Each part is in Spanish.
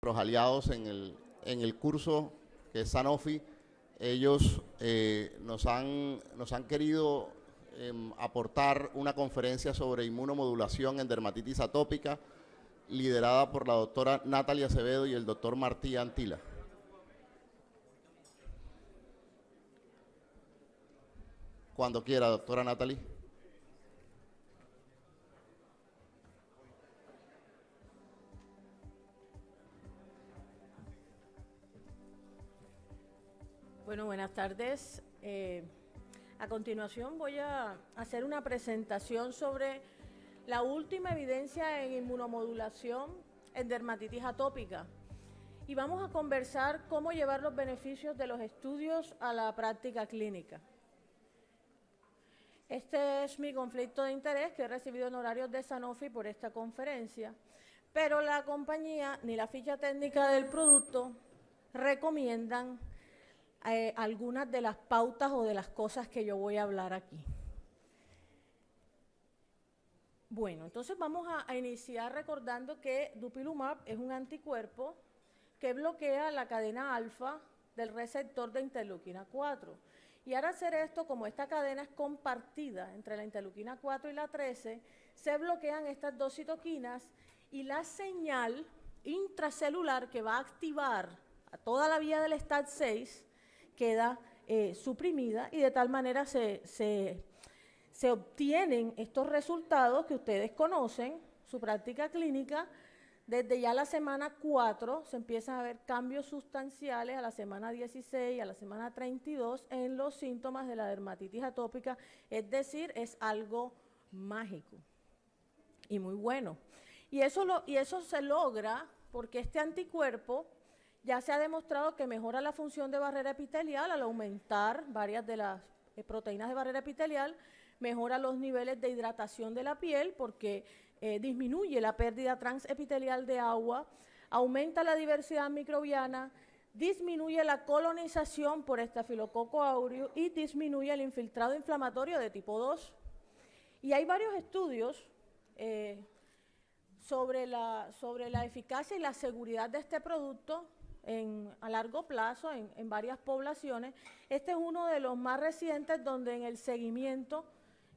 nuestros aliados en el curso que es Sanofi. Ellos nos han querido aportar una conferencia sobre inmunomodulación en dermatitis atópica, liderada por la doctora Natalia Acevedo y el doctor Martí Antila. Cuando quiera, doctora Natalie. Bueno, buenas tardes. A continuación voy a hacer una presentación sobre la última evidencia en inmunomodulación en dermatitis atópica. Y vamos a conversar cómo llevar los beneficios de los estudios a la práctica clínica. Este es mi conflicto de interés, que he recibido honorarios de Sanofi por esta conferencia, pero la compañía ni la ficha técnica del producto recomiendan algunas de las pautas o de las cosas que yo voy a hablar aquí. Bueno, entonces vamos a iniciar recordando que Dupilumab es un anticuerpo que bloquea la cadena alfa del receptor de interleuquina 4. Y al hacer esto, como esta cadena es compartida entre la interleuquina 4 y la 13, se bloquean estas dos citoquinas y la señal intracelular que va a activar a toda la vía del STAT6 queda suprimida, y de tal manera se obtienen estos resultados que ustedes conocen, su práctica clínica. Desde ya la semana 4 se empiezan a ver cambios sustanciales, a la semana 16, a la semana 32, en los síntomas de la dermatitis atópica, es decir, es algo mágico y muy bueno. Y eso se logra porque este anticuerpo ya se ha demostrado que mejora la función de barrera epitelial al aumentar varias de las proteínas de barrera epitelial, mejora los niveles de hidratación de la piel porque disminuye la pérdida transepitelial de agua, aumenta la diversidad microbiana, disminuye la colonización por Staphylococcus aureus y disminuye el infiltrado inflamatorio de tipo 2. Y hay varios estudios sobre la eficacia y la seguridad de este producto a largo plazo en varias poblaciones. Este es uno de los más recientes donde en el seguimiento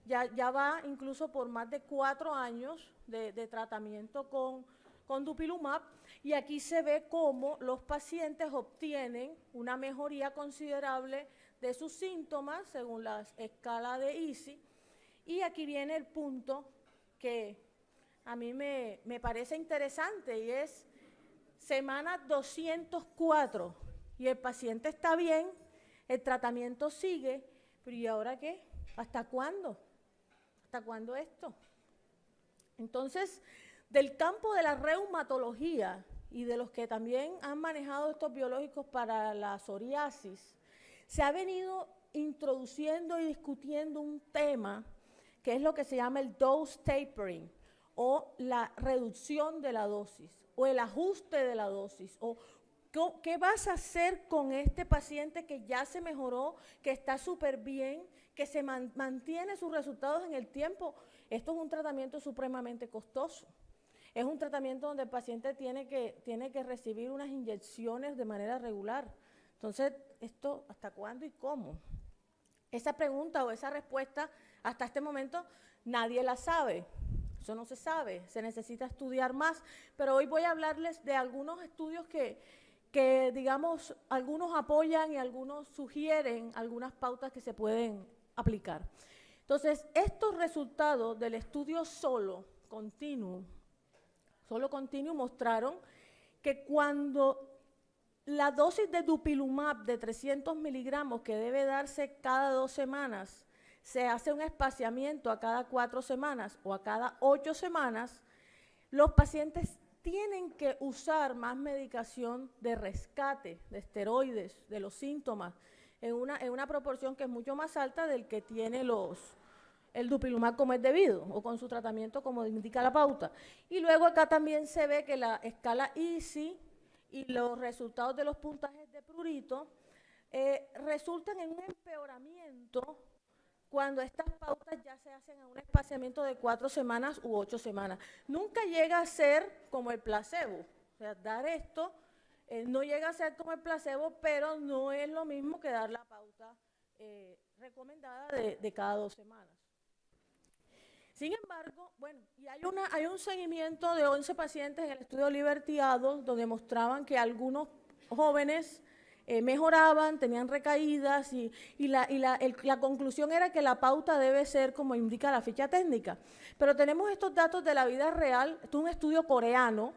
ya va incluso por más de 4 años de tratamiento con Dupilumab, y aquí se ve cómo los pacientes obtienen una mejoría considerable de sus síntomas según la escala de EASI. Y aquí viene el punto que a mí me parece interesante, y es semana 204 y el paciente está bien, el tratamiento sigue, pero ¿y ahora qué? ¿Hasta cuándo? ¿Hasta cuándo esto? Entonces, del campo de la reumatología y de los que también han manejado estos biológicos para la psoriasis, se ha venido introduciendo y discutiendo un tema que es lo que se llama el dose tapering, o la reducción de la dosis, o el ajuste de la dosis, o qué vas a hacer con este paciente que ya se mejoró, que está súper bien, que se mantiene sus resultados en el tiempo. Esto es un tratamiento supremamente costoso. Es un tratamiento donde el paciente tiene que recibir unas inyecciones de manera regular. Entonces, ¿esto hasta cuándo y cómo? Esa pregunta o esa respuesta hasta este momento nadie la sabe. Eso no se sabe, se necesita estudiar más, pero hoy voy a hablarles de algunos estudios que digamos, algunos apoyan y algunos sugieren algunas pautas que se pueden aplicar. Entonces, estos resultados del estudio solo continuo mostraron que cuando la dosis de Dupilumab de 300 miligramos, que debe darse cada 2 semanas, se hace un espaciamiento a cada 4 semanas o a cada 8 semanas, los pacientes tienen que usar más medicación de rescate, de esteroides, de los síntomas, en una proporción que es mucho más alta del que tiene el Dupilumab como es debido, o con su tratamiento como indica la pauta. Y luego acá también se ve que la escala EASI y los resultados de los puntajes de prurito resultan en un empeoramiento cuando estas pautas ya se hacen a un espaciamiento de 4 semanas u 8 semanas. Nunca llega a ser como el placebo, O sea, dar esto no llega a ser como el placebo, pero no es lo mismo que dar la pauta recomendada de cada 2 semanas. Sin embargo, bueno, y hay un seguimiento de 11 pacientes en el estudio Liberty Adult, donde mostraban que algunos jóvenes mejoraban, tenían recaídas, y la conclusión era que la pauta debe ser como indica la ficha técnica. Pero tenemos estos datos de la vida real. Esto es un estudio coreano,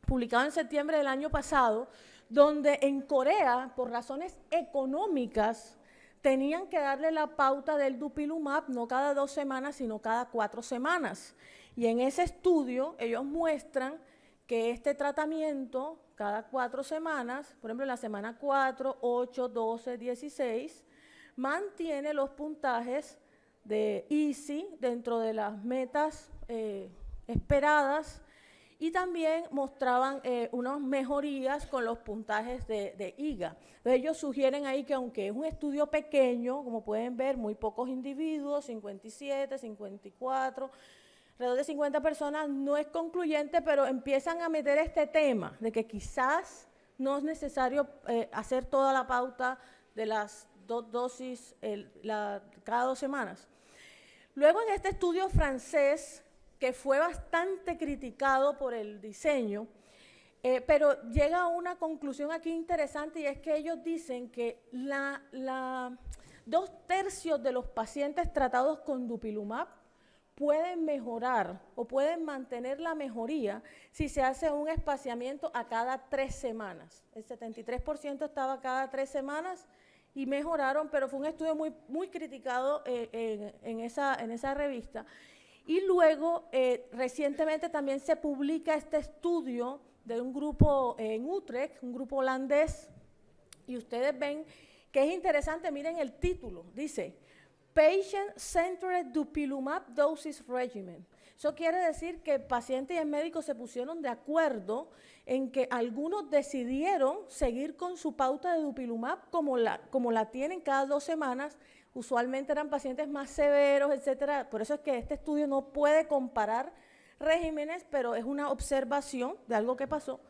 publicado en septiembre del año pasado, donde en Corea, por razones económicas, tenían que darle la pauta del dupilumab no cada 2 semanas, sino cada 4 semanas. Y en ese estudio ellos muestran que este tratamiento cada 4 semanas, por ejemplo en la semana 4, 8, 12, 16, mantiene los puntajes de EASI dentro de las metas esperadas, y también mostraban unas mejorías con los puntajes de IGA. Entonces ellos sugieren ahí que aunque es un estudio pequeño, como pueden ver, muy pocos individuos, 57, 54, alrededor de 50 personas, no es concluyente, pero empiezan a meter este tema de que quizás no es necesario hacer toda la pauta de las 2 dosis cada 2 semanas. Luego en este estudio francés, que fue bastante criticado por el diseño, pero llega a una conclusión aquí interesante, y es que ellos dicen que 2/3 de los pacientes tratados con dupilumab pueden mejorar o pueden mantener la mejoría si se hace un espaciamiento a cada 3 semanas. El 73% estaba cada 3 semanas y mejoraron, pero fue un estudio muy criticado en esa revista. Y luego, recientemente también se publica este estudio de un grupo en Utrecht, un grupo holandés, y ustedes ven que es interesante, miren el título, dice Patient-Centered Dupilumab Dosage Regimen. Eso quiere decir que el paciente y el médico se pusieron de acuerdo en que algunos decidieron seguir con su pauta de dupilumab como la tienen cada 2 semanas. Usualmente eran pacientes más severos, etcétera. Por eso es que este estudio no puede comparar regímenes, pero es una observación de algo que pasó.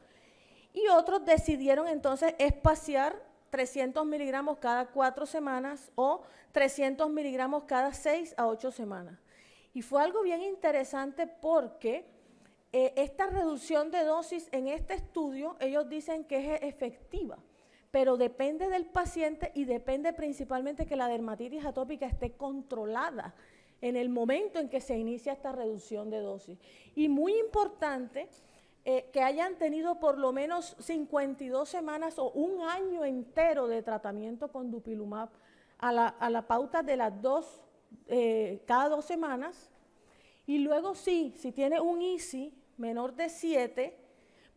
Y otros decidieron entonces espaciar 300 miligramos cada 4 semanas o 300 miligramos cada 6 a 8 semanas. Y fue algo bien interesante porque esta reducción de dosis en este estudio, ellos dicen que es efectiva, pero depende del paciente y depende principalmente que la dermatitis atópica esté controlada en el momento en que se inicia esta reducción de dosis. Y muy importante que hayan tenido por lo menos 52 semanas o un año entero de tratamiento con dupilumab a la pauta de las cada 2 semanas. Y luego si tiene un EASI menor de 7,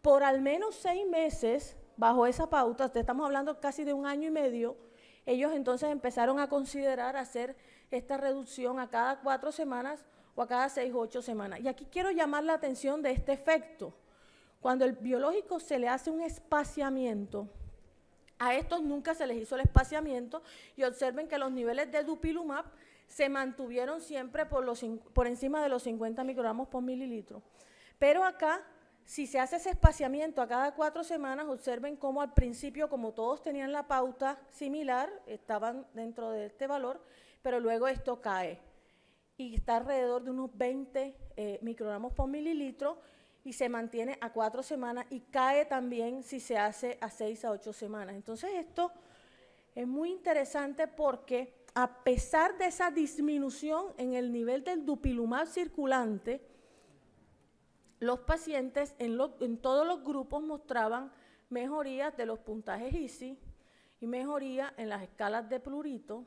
por al menos 6 meses, bajo esa pauta, estamos hablando casi de un año y medio, ellos entonces empezaron a considerar hacer esta reducción a cada 4 semanas o a cada 6 o 8 semanas. Y aquí quiero llamar la atención de este efecto. Cuando el biológico se le hace un espaciamiento, a estos nunca se les hizo el espaciamiento, y observen que los niveles de dupilumab se mantuvieron siempre por encima de los 50 microgramos por mililitro. Pero acá, si se hace ese espaciamiento a cada 4 semanas, observen cómo al principio, como todos tenían la pauta similar, estaban dentro de este valor, pero luego esto cae y está alrededor de unos 20 microgramos por mililitro, y se mantiene a 4 semanas y cae también si se hace a 6 a 8 semanas. Entonces esto es muy interesante porque a pesar de esa disminución en el nivel del dupilumab circulante, los pacientes en todos los grupos mostraban mejorías de los puntajes EASI y mejoría en las escalas de prurito,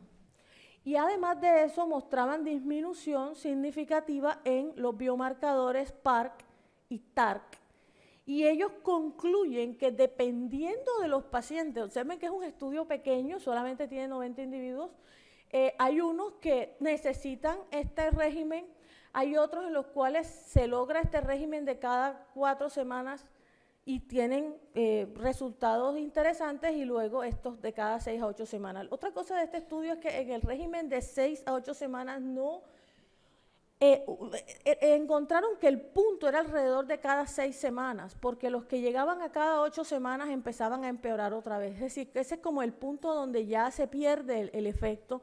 y además de eso mostraban disminución significativa en los biomarcadores PARC y TARC. Y ellos concluyen que dependiendo de los pacientes, observen que es un estudio pequeño, solamente tiene 90 individuos, hay unos que necesitan este régimen, hay otros en los cuales se logra este régimen de cada 4 semanas y tienen resultados interesantes, y luego estos de cada 6 a 8 semanas. Otra cosa de este estudio es que en el régimen de 6 a 8 semanas no encontraron que el punto era alrededor de cada 6 semanas, porque los que llegaban a cada 8 semanas empezaban a empeorar otra vez. Es decir, que ese es como el punto donde ya se pierde el efecto.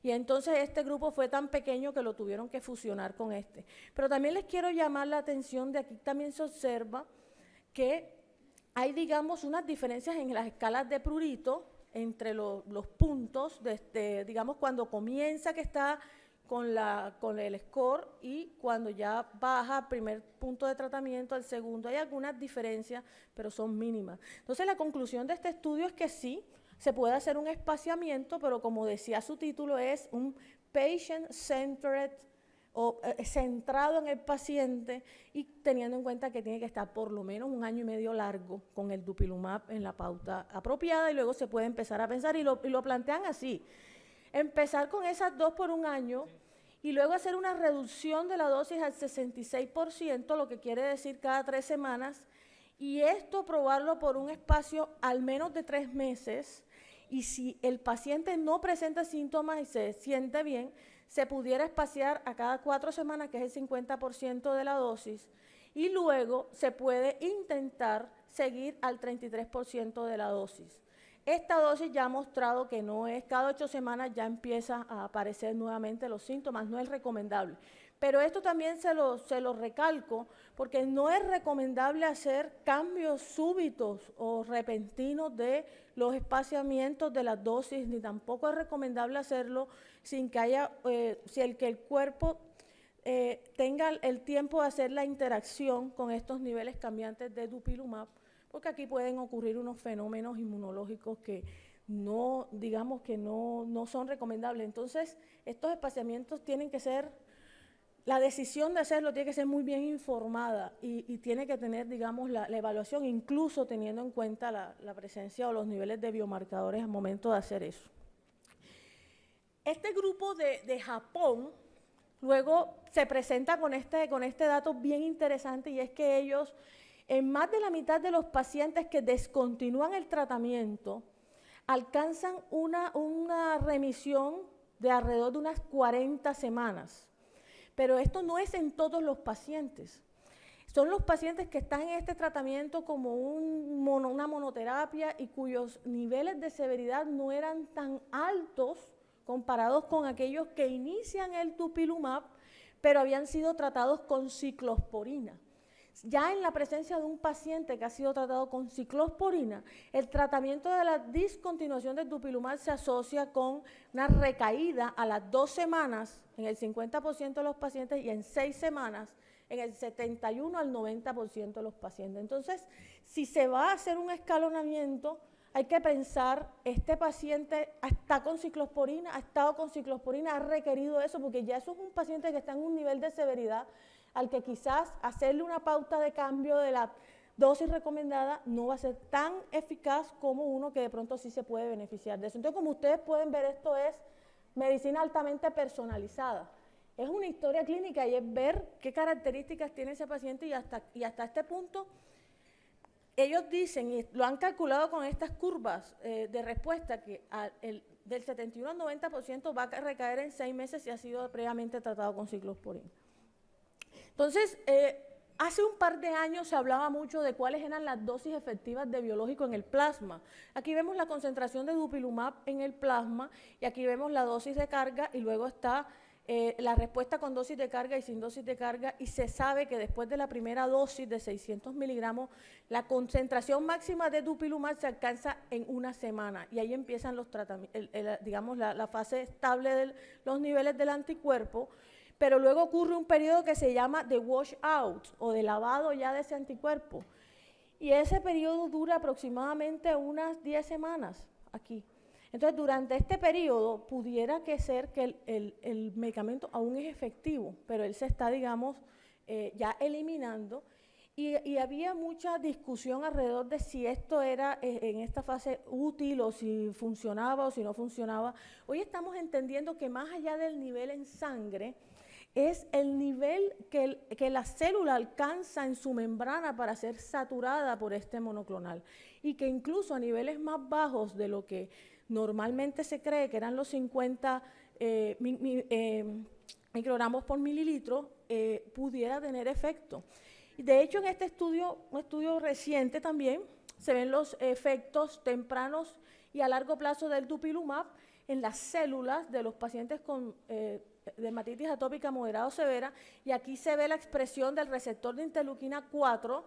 Y entonces este grupo fue tan pequeño que lo tuvieron que fusionar con este. Pero también les quiero llamar la atención de aquí también se observa que hay, digamos, unas diferencias en las escalas de prurito entre los puntos, digamos, cuando comienza que está con el score y cuando ya baja al primer punto de tratamiento, al segundo. Hay algunas diferencias, pero son mínimas. Entonces, la conclusión de este estudio es que sí, se puede hacer un espaciamiento, pero como decía su título, es un patient-centered o centrado en el paciente y teniendo en cuenta que tiene que estar por lo menos 1 año y medio largo con el dupilumab en la pauta apropiada y luego se puede empezar a pensar y lo plantean así. Empezar con esas 2 por 1 año y luego hacer una reducción de la dosis al 66%, lo que quiere decir cada 3 semanas, y esto probarlo por un espacio al menos de 3 meses, y si el paciente no presenta síntomas y se siente bien, se pudiera espaciar a cada 4 semanas, que es el 50% de la dosis, y luego se puede intentar seguir al 33% de la dosis. Esta dosis ya ha mostrado que no es, cada 8 semanas ya empieza a aparecer nuevamente los síntomas, no es recomendable. Pero esto también se lo recalco, porque no es recomendable hacer cambios súbitos o repentinos de los espaciamientos de las dosis, ni tampoco es recomendable hacerlo sin que haya, que el cuerpo tenga el tiempo de hacer la interacción con estos niveles cambiantes de dupilumab, porque aquí pueden ocurrir unos fenómenos inmunológicos que no, digamos que no son recomendables. Entonces, estos espaciamientos tienen que ser, la decisión de hacerlo tiene que ser muy bien informada y tiene que tener, digamos, la evaluación, incluso teniendo en cuenta la presencia o los niveles de biomarcadores al momento de hacer eso. Este grupo de Japón luego se presenta con este dato bien interesante, y es que ellos, en más de la mitad de los pacientes que descontinúan el tratamiento, alcanzan una remisión de alrededor de unas 40 semanas. Pero esto no es en todos los pacientes. Son los pacientes que están en este tratamiento como una monoterapia y cuyos niveles de severidad no eran tan altos comparados con aquellos que inician el dupilumab, pero habían sido tratados con ciclosporina. Ya en la presencia de un paciente que ha sido tratado con ciclosporina, el tratamiento de la discontinuación del dupilumab se asocia con una recaída a las 2 semanas en el 50% de los pacientes y en 6 semanas en el 71 al 90% de los pacientes. Entonces, si se va a hacer un escalonamiento, hay que pensar, este paciente está con ciclosporina, ha estado con ciclosporina, ha requerido eso, porque ya eso es un paciente que está en un nivel de severidad al que quizás hacerle una pauta de cambio de la dosis recomendada no va a ser tan eficaz como uno que de pronto sí se puede beneficiar de eso. Entonces, como ustedes pueden ver, esto es medicina altamente personalizada. Es una historia clínica y es ver qué características tiene ese paciente y hasta este punto ellos dicen, y lo han calculado con estas curvas de respuesta, que del 71 al 90% va a recaer en 6 meses si ha sido previamente tratado con ciclosporina. Entonces, hace un par de años se hablaba mucho de cuáles eran las dosis efectivas de biológico en el plasma. Aquí vemos la concentración de dupilumab en el plasma y aquí vemos la dosis de carga y luego está la respuesta con dosis de carga y sin dosis de carga, y se sabe que después de la primera dosis de 600 miligramos, la concentración máxima de dupilumab se alcanza en 1 semana y ahí empiezan los tratamientos, digamos la fase estable de los niveles del anticuerpo. Pero luego ocurre un periodo que se llama de wash out o de lavado ya de ese anticuerpo. Y ese periodo dura aproximadamente unas 10 semanas aquí. Entonces, durante este periodo pudiera que ser que el medicamento aún es efectivo, pero él se está, digamos, ya eliminando. Y había mucha discusión alrededor de si esto era en esta fase útil o si funcionaba o si no funcionaba. Hoy estamos entendiendo que más allá del nivel en sangre, es el nivel que la célula alcanza en su membrana para ser saturada por este monoclonal, y que incluso a niveles más bajos de lo que normalmente se cree, que eran los 50 microgramos por mililitro, pudiera tener efecto. De hecho, en este estudio, un estudio reciente también, se ven los efectos tempranos y a largo plazo del dupilumab en las células de los pacientes con dermatitis atópica moderada o severa, y aquí se ve la expresión del receptor de interleuquina 4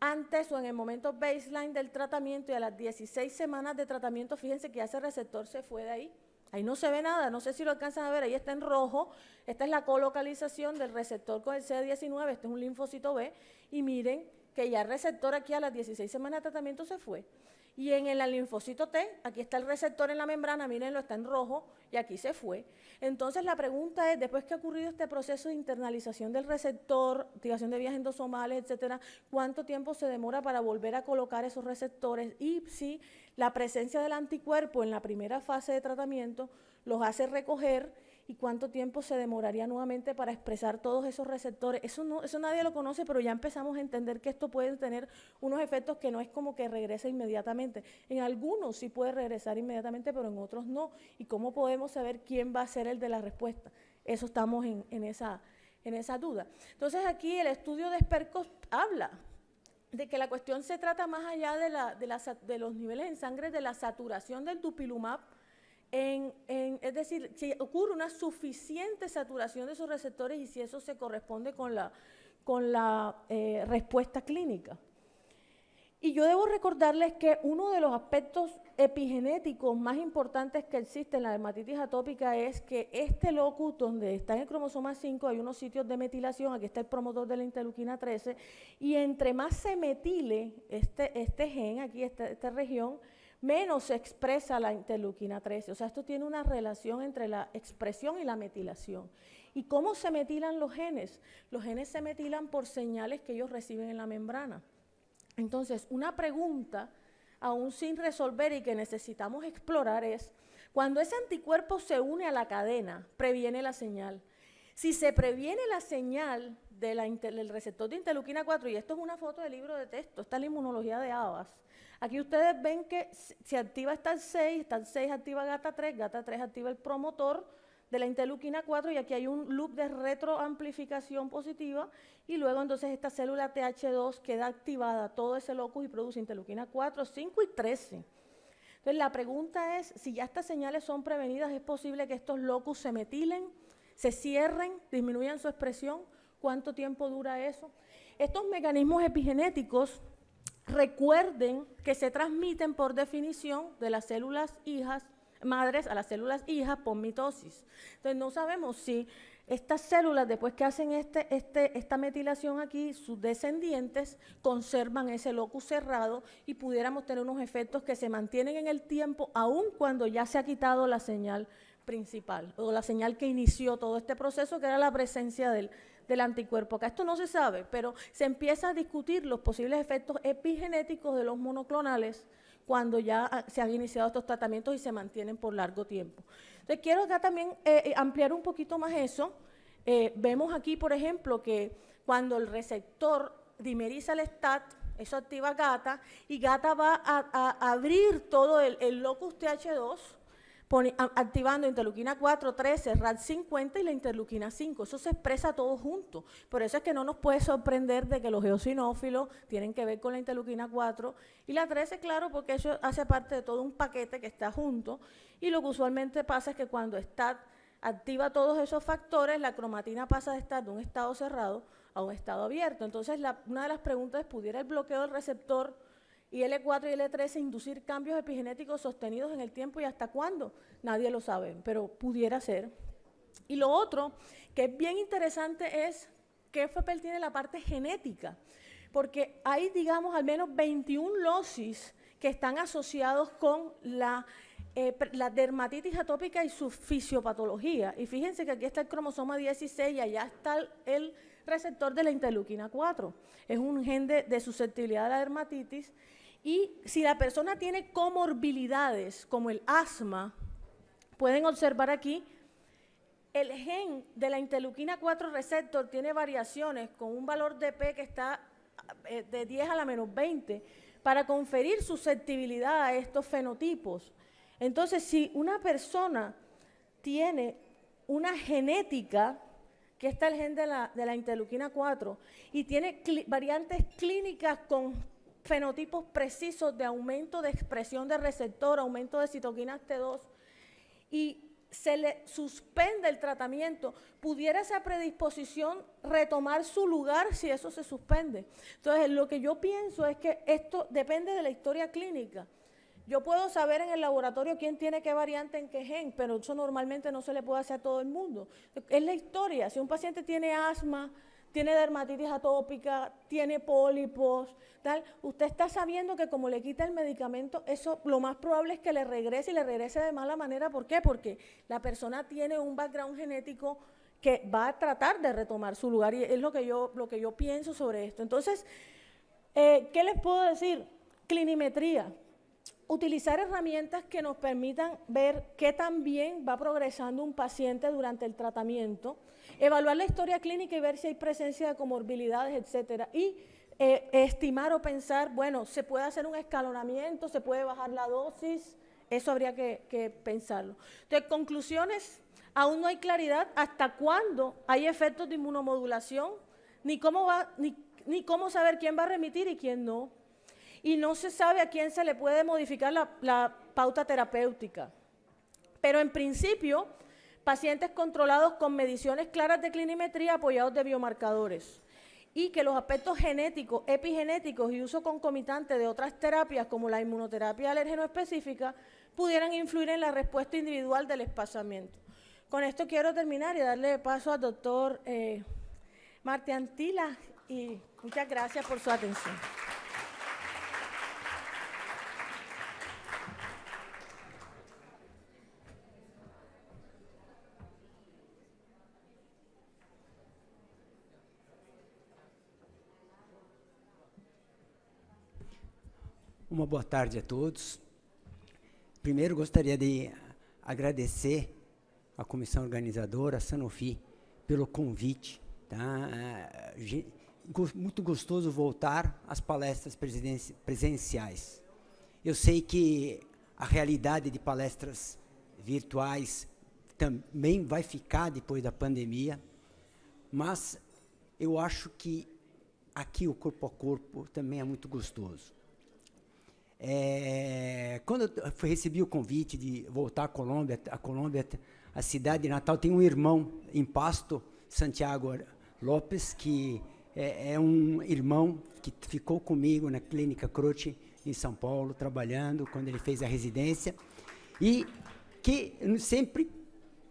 antes o en el momento baseline del tratamiento, y a las 16 semanas de tratamiento, fíjense que ya ese receptor se fue de ahí. Ahí no se ve nada, no sé si lo alcanzan a ver, ahí está en rojo, esta es la colocalización del receptor con el CD19, este es un linfocito B, y miren que ya el receptor aquí a las 16 semanas de tratamiento se fue. Y en el linfocito T, aquí está el receptor en la membrana, mírenlo, está en rojo, y aquí se fue. Entonces la pregunta es, después que ha ocurrido este proceso de internalización del receptor, activación de vías endosomales, etcétera, ¿cuánto tiempo se demora para volver a colocar esos receptores? Y si la presencia del anticuerpo en la primera fase de tratamiento los hace recoger, ¿y cuánto tiempo se demoraría nuevamente para expresar todos esos receptores? Eso nadie lo conoce, pero ya empezamos a entender que esto puede tener unos efectos que no es como que regrese inmediatamente. En algunos sí puede regresar inmediatamente, pero en otros no. ¿Y cómo podemos saber quién va a ser el de la respuesta? Eso estamos en esa duda. Entonces aquí el estudio de Sperkos habla de que la cuestión se trata más allá de los niveles en sangre, de la saturación del dupilumab, es decir, si ocurre una suficiente saturación de esos receptores y si eso se corresponde con la respuesta clínica. Y yo debo recordarles que uno de los aspectos epigenéticos más importantes que existe en la dermatitis atópica es que este locus, donde está en el cromosoma 5, hay unos sitios de metilación, aquí está el promotor de la interleuquina 13, y entre más se metile este gen, aquí esta región, menos se expresa la interleuquina 13. O sea, esto tiene una relación entre la expresión y la metilación. ¿Y cómo se metilan los genes? Los genes se metilan por señales que ellos reciben en la membrana. Entonces, una pregunta, aún sin resolver y que necesitamos explorar es, cuando ese anticuerpo se une a la cadena, previene la señal. Si se previene la señal del receptor de interleuquina 4, y esto es una foto del libro de texto, esta es la inmunología de Abbas. Aquí ustedes ven que se activa STAT6 activa GATA3 activa el promotor de la interleuquina 4, y aquí hay un loop de retroamplificación positiva, y luego entonces esta célula TH2 queda activada, todo ese locus, y produce interleuquina 4, 5 y 13. Entonces la pregunta es, si ya estas señales son prevenidas, ¿es posible que estos locus se metilen, se cierren, disminuyan su expresión? ¿Cuánto tiempo dura eso? Estos mecanismos epigenéticos, recuerden que se transmiten por definición de las células hijas, madres a las células hijas por mitosis. Entonces no sabemos si estas células, después que hacen esta metilación aquí, sus descendientes conservan ese locus cerrado y pudiéramos tener unos efectos que se mantienen en el tiempo aun cuando ya se ha quitado la señal principal o la señal que inició todo este proceso, que era la presencia del anticuerpo. Acá esto no se sabe, pero se empieza a discutir los posibles efectos epigenéticos de los monoclonales cuando ya se han iniciado estos tratamientos y se mantienen por largo tiempo. Entonces quiero acá también ampliar un poquito más eso. Vemos aquí, por ejemplo, que cuando el receptor dimeriza el STAT, eso activa GATA, y GATA va a abrir todo el locus TH2, activando interleuquina 4, 13, RAD50 y la interleuquina 5. Eso se expresa todo junto. Por eso es que no nos puede sorprender de que los eosinófilos tienen que ver con la interleuquina 4 y la 13, claro, porque eso hace parte de todo un paquete que está junto. Y lo que usualmente pasa es que cuando STAT activa todos esos factores, la cromatina pasa de estar de un estado cerrado a un estado abierto. Entonces, una de las preguntas es, ¿pudiera el bloqueo del receptor y L4 y L13 inducir cambios epigenéticos sostenidos en el tiempo, y hasta cuándo? Nadie lo sabe, pero pudiera ser. Y lo otro que es bien interesante es qué papel tiene la parte genética, porque hay, digamos, al menos 21 locis que están asociados con la dermatitis atópica y su fisiopatología. Y fíjense que aquí está el cromosoma 16 y allá está el receptor de la interleuquina 4. Es un gen de susceptibilidad a la dermatitis. Y si la persona tiene comorbilidades como el asma, pueden observar aquí, el gen de la interleuquina 4 receptor tiene variaciones con un valor de P que está de 10 a la menos 20 para conferir susceptibilidad a estos fenotipos. Entonces, si una persona tiene una genética Aquí está el gen de la interleuquina 4 y tiene variantes clínicas con fenotipos precisos de aumento de expresión de receptor, aumento de citoquinas T2, y se le suspende el tratamiento, pudiera esa predisposición retomar su lugar si eso se suspende. Entonces, lo que yo pienso es que esto depende de la historia clínica. Yo puedo saber en el laboratorio quién tiene qué variante en qué gen, pero eso normalmente no se le puede hacer a todo el mundo. Es la historia. Si un paciente tiene asma, tiene dermatitis atópica, tiene pólipos, tal, usted está sabiendo que como le quita el medicamento, eso lo más probable es que le regrese y le regrese de mala manera. ¿Por qué? Porque la persona tiene un background genético que va a tratar de retomar su lugar y es lo que yo pienso sobre esto. Entonces, ¿qué les puedo decir? Clinimetría. Utilizar herramientas que nos permitan ver qué tan bien va progresando un paciente durante el tratamiento, evaluar la historia clínica y ver si hay presencia de comorbilidades, etcétera, y estimar o pensar, bueno, se puede hacer un escalonamiento, se puede bajar la dosis, eso habría que pensarlo. Entonces, conclusiones, aún no hay claridad hasta cuándo hay efectos de inmunomodulación, ni cómo saber quién va a remitir y quién no. Y no se sabe a quién se le puede modificar la pauta terapéutica. Pero en principio, pacientes controlados con mediciones claras de clinimetría apoyados de biomarcadores. Y que los aspectos genéticos, epigenéticos y uso concomitante de otras terapias como la inmunoterapia alérgeno específica pudieran influir en la respuesta individual del espaciamiento. Con esto quiero terminar y darle paso al doctor Martí Antila y muchas gracias por su atención. Uma boa tarde a todos. Primeiro, gostaria de agradecer à comissão organizadora, a Sanofi, pelo convite. Tá? Muito gostoso voltar às palestras presenciais. Eu sei que a realidade de palestras virtuais também vai ficar depois da pandemia, mas eu acho que aqui o corpo a corpo também é muito gostoso. Quando eu recebi o convite de voltar à Colômbia, a cidade natal, tem um irmão em Pasto, Santiago Lopes, que é um irmão que ficou comigo na Clínica Croce, em São Paulo, trabalhando, quando ele fez a residência, e que sempre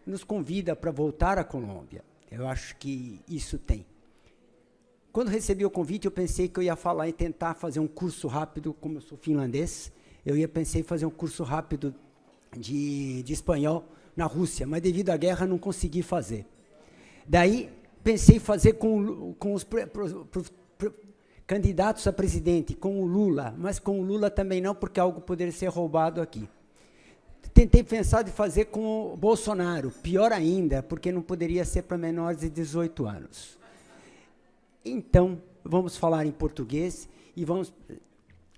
nos convida para voltar à Colômbia. Eu acho que isso tem. Quando recebi o convite, eu pensei que eu ia falar e tentar fazer um curso rápido, como eu sou finlandês, pensei em fazer um curso rápido de espanhol na Rússia, mas devido à guerra não consegui fazer. Daí, pensei em fazer com os candidatos a presidente, com o Lula, mas com o Lula também não, porque algo poderia ser roubado aqui. Tentei pensar de fazer com o Bolsonaro, pior ainda, porque não poderia ser para menores de 18 anos. Então, vamos falar em português e vamos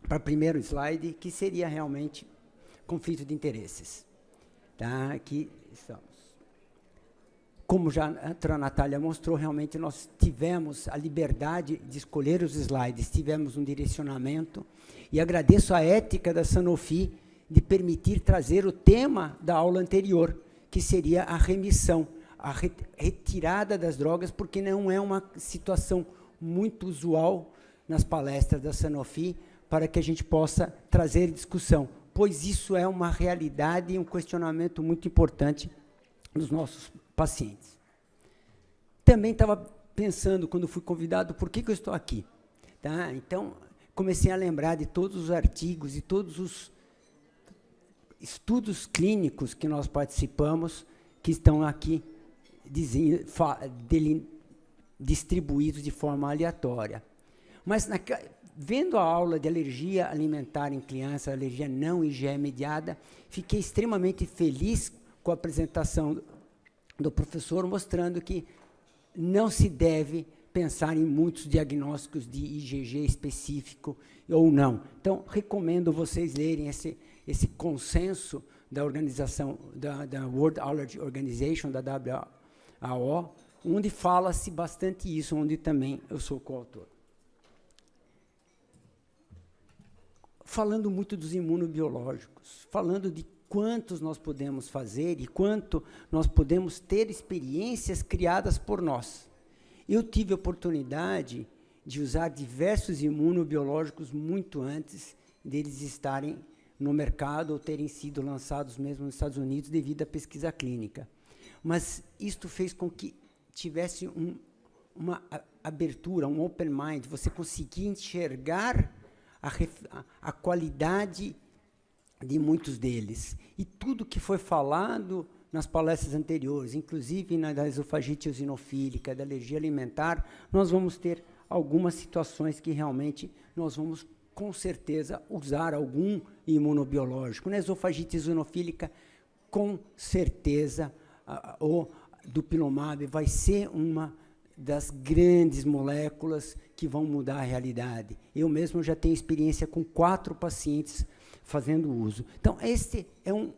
para o primeiro slide, que seria realmente conflito de interesses. Tá? Aqui estamos. Como já a doutora Natália mostrou, realmente nós tivemos a liberdade de escolher os slides, tivemos um direcionamento, e agradeço a ética da Sanofi de permitir trazer o tema da aula anterior, que seria a remissão, a retirada das drogas, porque não é uma situação muito usual nas palestras da Sanofi, para que a gente possa trazer discussão, pois isso é uma realidade e um questionamento muito importante nos nossos pacientes. Também estava pensando, quando fui convidado, por que eu estou aqui? Tá? Então, comecei a lembrar de todos os artigos e todos os estudos clínicos que nós participamos, que estão aqui distribuídos de forma aleatória. Mas, vendo a aula de alergia alimentar em criança, alergia não IgE mediada, fiquei extremamente feliz com a apresentação do professor, mostrando que não se deve pensar em muitos diagnósticos de IgG específico ou não. Então, recomendo vocês lerem esse consenso da organização, da World Allergy Organization, da WHO, onde fala-se bastante isso, onde também eu sou coautor. Falando muito dos imunobiológicos, falando de quantos nós podemos fazer e quanto nós podemos ter experiências criadas por nós. Eu tive a oportunidade de usar diversos imunobiológicos muito antes deles estarem no mercado ou terem sido lançados mesmo nos Estados Unidos devido à pesquisa clínica. Mas isto fez com que tivesse uma abertura, um open mind, você conseguia enxergar a qualidade de muitos deles. E tudo que foi falado nas palestras anteriores, inclusive na da esofagite eosinofílica, da alergia alimentar, nós vamos ter algumas situações que realmente nós vamos, com certeza, usar algum imunobiológico. Na esofagite eosinofílica, com certeza, o dupilumab vai ser uma das grandes moléculas que vão mudar a realidade. Eu mesmo já tenho experiência com 4 pacientes fazendo uso. Então, este é um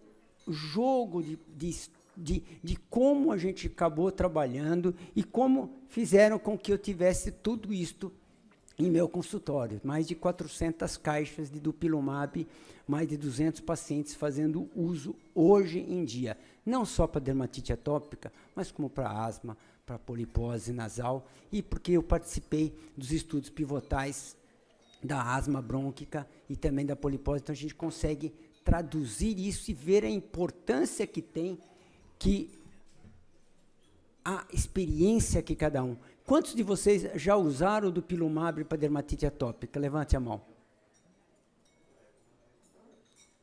jogo de como a gente acabou trabalhando e como fizeram com que eu tivesse tudo isto em meu consultório. Mais de 400 caixas de dupilumab, mais de 200 pacientes fazendo uso hoje em dia. Não só para dermatite atópica, mas como para asma, para polipose nasal, e porque eu participei dos estudos pivotais da asma brônquica e também da polipose, então a gente consegue traduzir isso e ver a importância que tem, que a experiência que cada um. Quantos de vocês já usaram o dupilumab para dermatite atópica? Levante a mão.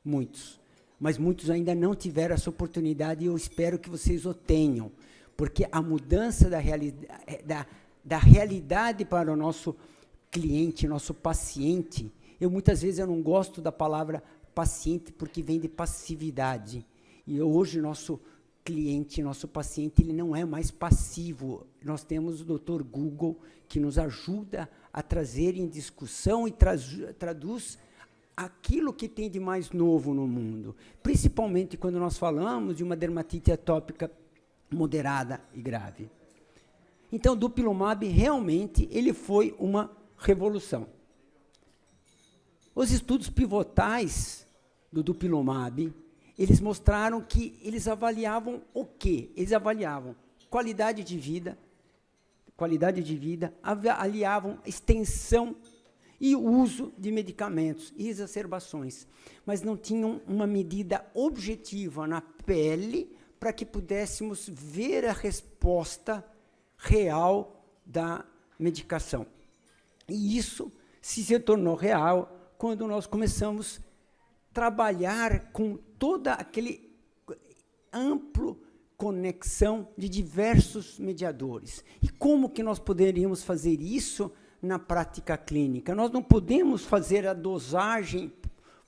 Muitos. Mas muitos ainda não tiveram essa oportunidade e eu espero que vocês o tenham, porque a mudança da realidade para o nosso cliente, nosso paciente, muitas vezes eu não gosto da palavra paciente porque vem de passividade. E hoje nosso cliente, nosso paciente, ele não é mais passivo. Nós temos o Dr. Google que nos ajuda a trazer em discussão e traduz aquilo que tem de mais novo no mundo, principalmente quando nós falamos de uma dermatite atópica moderada e grave. Então, o dupilumab realmente ele foi uma revolução. Os estudos pivotais do dupilumab, eles mostraram que eles avaliavam o quê? Eles avaliavam qualidade de vida, avaliavam extensão e uso de medicamentos e exacerbações, mas não tinham uma medida objetiva na pele para que pudéssemos ver a resposta real da medicação. E isso se tornou real quando nós começamos a trabalhar com toda aquele amplo conexão de diversos mediadores. E como que nós poderíamos fazer isso na prática clínica? Nós não podemos fazer a dosagem,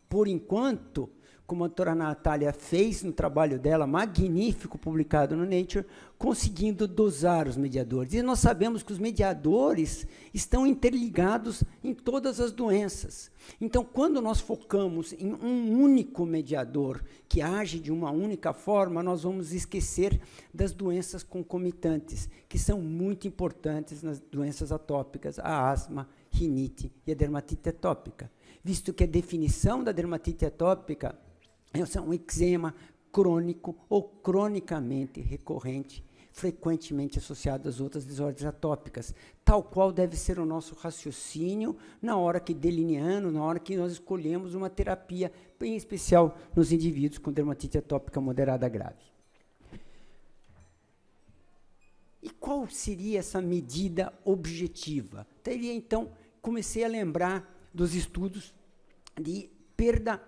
por enquanto, como a doutora Natália fez no trabalho dela, magnífico, publicado no Nature, conseguindo dosar os mediadores. E nós sabemos que os mediadores estão interligados em todas as doenças. Então, quando nós focamos em um único mediador que age de uma única forma, nós vamos esquecer das doenças concomitantes, que são muito importantes nas doenças atópicas, a asma, rinite e a dermatite atópica. Visto que a definição da dermatite atópica é um eczema crônico ou cronicamente recorrente, frequentemente associado às outras desordens atópicas, tal qual deve ser o nosso raciocínio na hora que delineando, na hora que nós escolhemos uma terapia, em especial nos indivíduos com dermatite atópica moderada grave. E qual seria essa medida objetiva? Então, comecei a lembrar dos estudos de perda,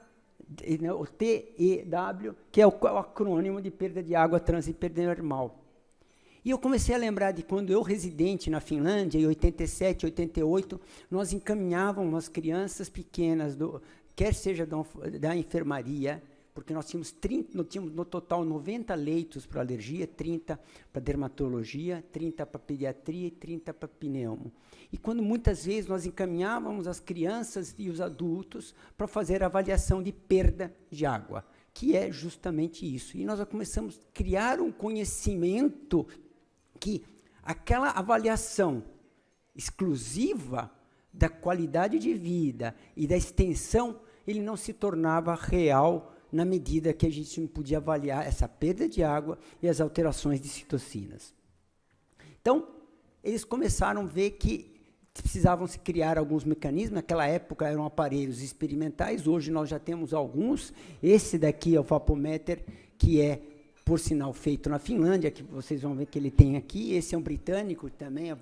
o TEW, que é o acrônimo de perda de água transepidermal. E eu comecei a lembrar de quando eu, residente na Finlândia, em 87, 88, nós encaminhávamos as crianças pequenas, quer seja da enfermaria, porque nós tínhamos no total 90 leitos para alergia, 30 para dermatologia, 30 para pediatria e 30 para pneumo. E quando muitas vezes nós encaminhávamos as crianças e os adultos para fazer a avaliação de perda de água, que é justamente isso. E nós começamos a criar um conhecimento que aquela avaliação exclusiva da qualidade de vida e da extensão, ele não se tornava real na medida que a gente não podia avaliar essa perda de água e as alterações de citocinas. Então, eles começaram a ver que precisavam se criar alguns mecanismos. Naquela época eram aparelhos experimentais, hoje nós já temos alguns. Esse daqui é o Vapometer, que é, por sinal, feito na Finlândia, que vocês vão ver que ele tem aqui. Esse é um britânico, também é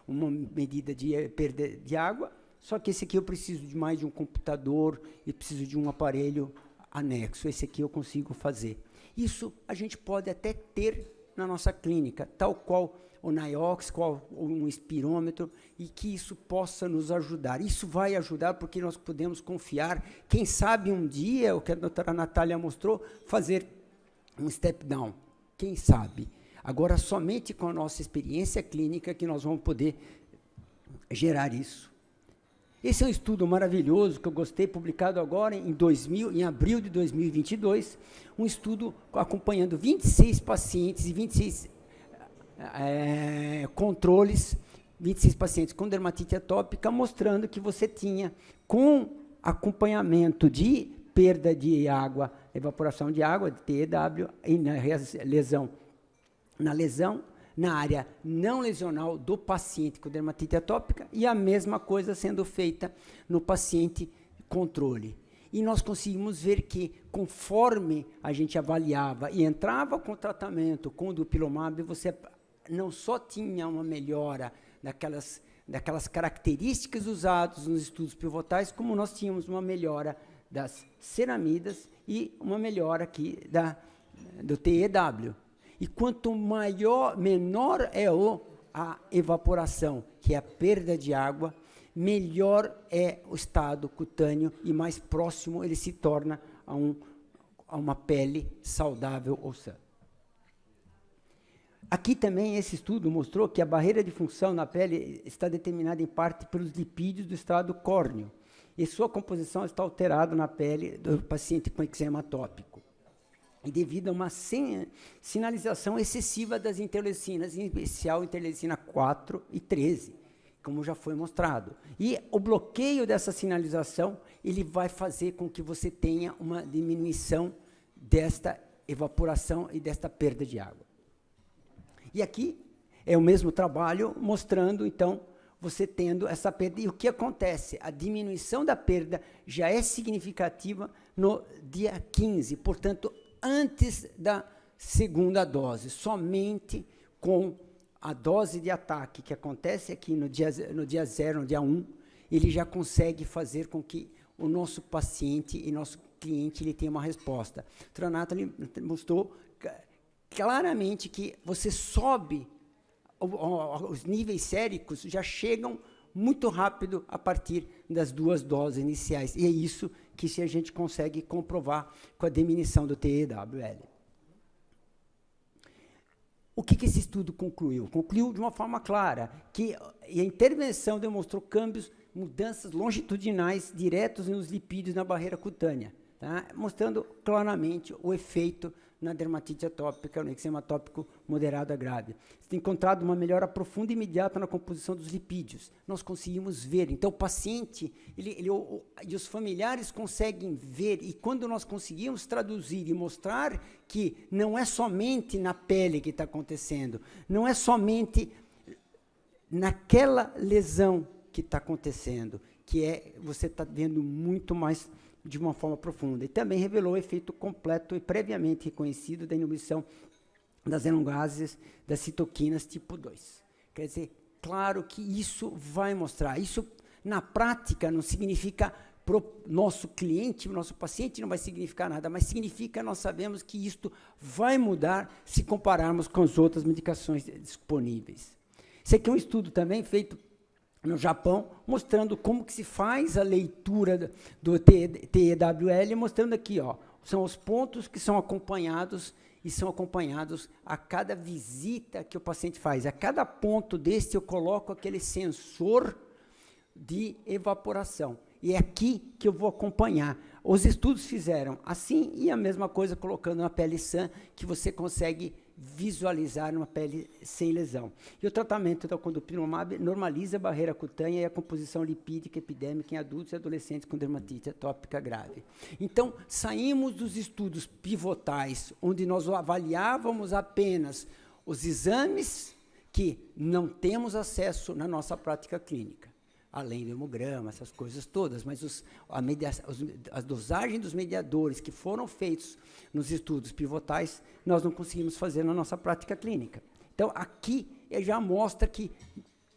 uma medida de perda de água, só que esse aqui eu preciso de mais de um computador e preciso de um aparelho anexo. Esse aqui eu consigo fazer. Isso a gente pode até ter na nossa clínica, tal qual o NIOX, qual um espirômetro, e que isso possa nos ajudar. Isso vai ajudar porque nós podemos confiar, quem sabe um dia, o que a doutora Natália mostrou, fazer um step down, quem sabe. Agora, somente com a nossa experiência clínica que nós vamos poder gerar isso. Esse é um estudo maravilhoso que eu gostei, publicado agora em abril de 2022, um estudo acompanhando 26 pacientes e 26 controles, 26 pacientes com dermatite atópica, mostrando que você tinha, com acompanhamento de perda de água, evaporação de água, de TEW, e na lesão, na área não lesional do paciente com dermatite atópica, e a mesma coisa sendo feita no paciente controle. E nós conseguimos ver que, conforme a gente avaliava e entrava com o tratamento com o dupilumab, você não só tinha uma melhora daquelas características usadas nos estudos pivotais, como nós tínhamos uma melhora das ceramidas e uma melhora aqui do TEW. E quanto menor é a evaporação, que é a perda de água, melhor é o estado cutâneo e mais próximo ele se torna a uma pele saudável ou sã. Aqui também esse estudo mostrou que a barreira de função na pele está determinada em parte pelos lipídios do estrado córneo, e sua composição está alterada na pele do paciente com eczema atópico. E devido a uma sinalização excessiva das interleucinas, em especial interleucina 4 e 13, como já foi mostrado. E o bloqueio dessa sinalização, ele vai fazer com que você tenha uma diminuição desta evaporação e desta perda de água. E aqui é o mesmo trabalho mostrando, então, você tendo essa perda. E o que acontece? A diminuição da perda já é significativa no dia 15, portanto, antes da segunda dose, somente com a dose de ataque, que acontece aqui no dia 0, no dia 1, ele já consegue fazer com que o nosso paciente e nosso cliente ele tenha uma resposta. A doutora Nathalie mostrou claramente que você sobe, os níveis séricos já chegam muito rápido a partir das 2 doses iniciais. E é isso que a gente consegue comprovar com a diminuição do TEWL. O que esse estudo concluiu? Concluiu de uma forma clara que a intervenção demonstrou mudanças longitudinais diretos nos lipídios na barreira cutânea, tá? Mostrando claramente o efeito na dermatite atópica, no eczema atópico moderado a grave. Você tem encontrado uma melhora profunda e imediata na composição dos lipídios. Nós conseguimos ver. Então, o paciente e os familiares conseguem ver, e quando nós conseguimos traduzir e mostrar que não é somente na pele que está acontecendo, não é somente naquela lesão que está acontecendo, que você está vendo muito mais de uma forma profunda. E também revelou o efeito completo e previamente reconhecido da inibição das elongases das citoquinas tipo 2. Quer dizer, claro que isso vai mostrar. Isso, na prática, não significa para o nosso cliente, nosso paciente, não vai significar nada, mas significa, nós sabemos que isto vai mudar se compararmos com as outras medicações disponíveis. Esse aqui é um estudo também feito no Japão, mostrando como que se faz a leitura do TEWL, mostrando aqui, são os pontos que são acompanhados, e são acompanhados a cada visita que o paciente faz. A cada ponto desse eu coloco aquele sensor de evaporação. E é aqui que eu vou acompanhar. Os estudos fizeram assim, e a mesma coisa colocando na pele sã, que você consegue visualizar uma pele sem lesão. E o tratamento com dupilumab normaliza a barreira cutânea e a composição lipídica epidêmica em adultos e adolescentes com dermatite atópica grave. Então, saímos dos estudos pivotais, onde nós avaliávamos apenas os exames que não temos acesso na nossa prática clínica, além do hemograma, essas coisas todas, mas a dosagem dos mediadores que foram feitos nos estudos pivotais, nós não conseguimos fazer na nossa prática clínica. Então, aqui já mostra que,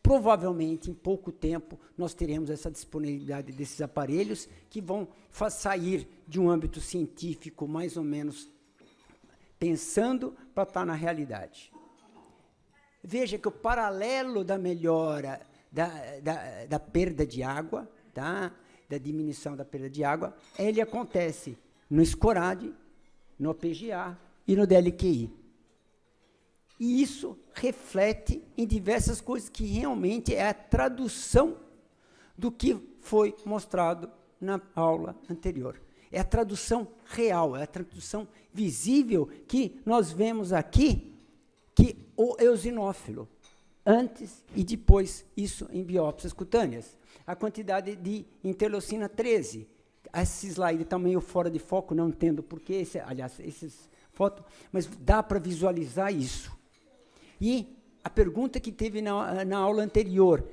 provavelmente, em pouco tempo, nós teremos essa disponibilidade desses aparelhos que vão sair de um âmbito científico, mais ou menos, pensando para estar na realidade. Veja que o paralelo da melhora da perda de água, tá? Da diminuição da perda de água, ele acontece no SCORAD, no PGA e no DLQI. E isso reflete em diversas coisas que realmente é a tradução do que foi mostrado na aula anterior. É a tradução real, é a tradução visível que nós vemos aqui, que o eosinófilo, antes e depois, isso em biópsias cutâneas. A quantidade de interleucina 13. Esse slide está meio fora de foco, não entendo porquê, aliás, essas fotos, mas dá para visualizar isso. E a pergunta que teve na aula anterior,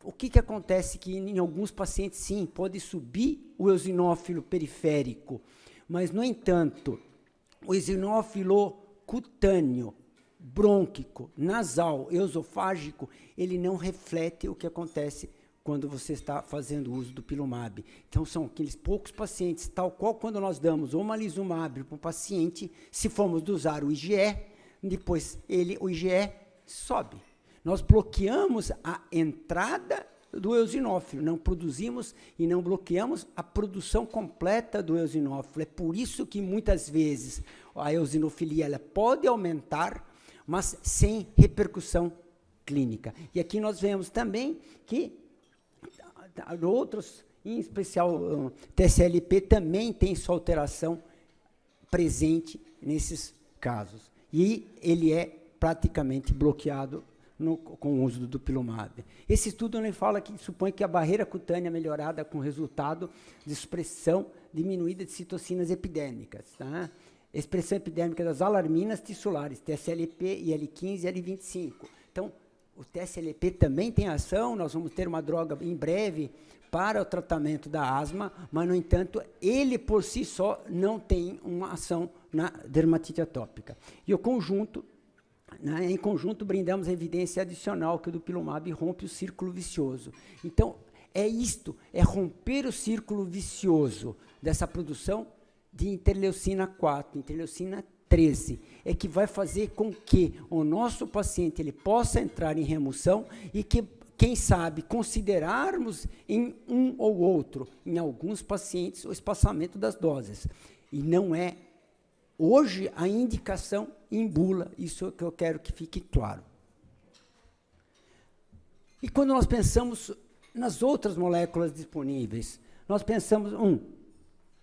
o que acontece que em alguns pacientes, sim, pode subir o eosinófilo periférico, mas, no entanto, o eosinófilo cutâneo, brônquico, nasal, esofágico, ele não reflete o que acontece quando você está fazendo uso do pilumab. Então, são aqueles poucos pacientes, tal qual quando nós damos omalizumab para o paciente, se formos usar o IgE, depois o IgE sobe. Nós bloqueamos a entrada do eosinófilo, não produzimos e não bloqueamos a produção completa do eosinófilo. É por isso que, muitas vezes, a eosinofilia ela pode aumentar, mas sem repercussão clínica. E aqui nós vemos também que outros, em especial TSLP, também tem sua alteração presente nesses casos. E ele é praticamente bloqueado com o uso do dupilumab. Esse estudo ele fala que supõe que a barreira cutânea melhorada com resultado de supressão diminuída de citocinas epidêmicas, tá? Expressão epidêmica das alarminas tissulares, TSLP, IL-15 e IL-25. Então, o TSLP também tem ação, nós vamos ter uma droga em breve para o tratamento da asma, mas, no entanto, ele por si só não tem uma ação na dermatite atópica. E o conjunto, em conjunto, brindamos a evidência adicional que o dupilumab rompe o círculo vicioso. Então, é isto, é romper o círculo vicioso dessa produção de interleucina 4, interleucina 13, é que vai fazer com que o nosso paciente ele possa entrar em remoção e que, quem sabe, considerarmos em um ou outro, em alguns pacientes, o espaçamento das doses. E não é, hoje, a indicação em bula, isso é o que eu quero que fique claro. E quando nós pensamos nas outras moléculas disponíveis, nós pensamos,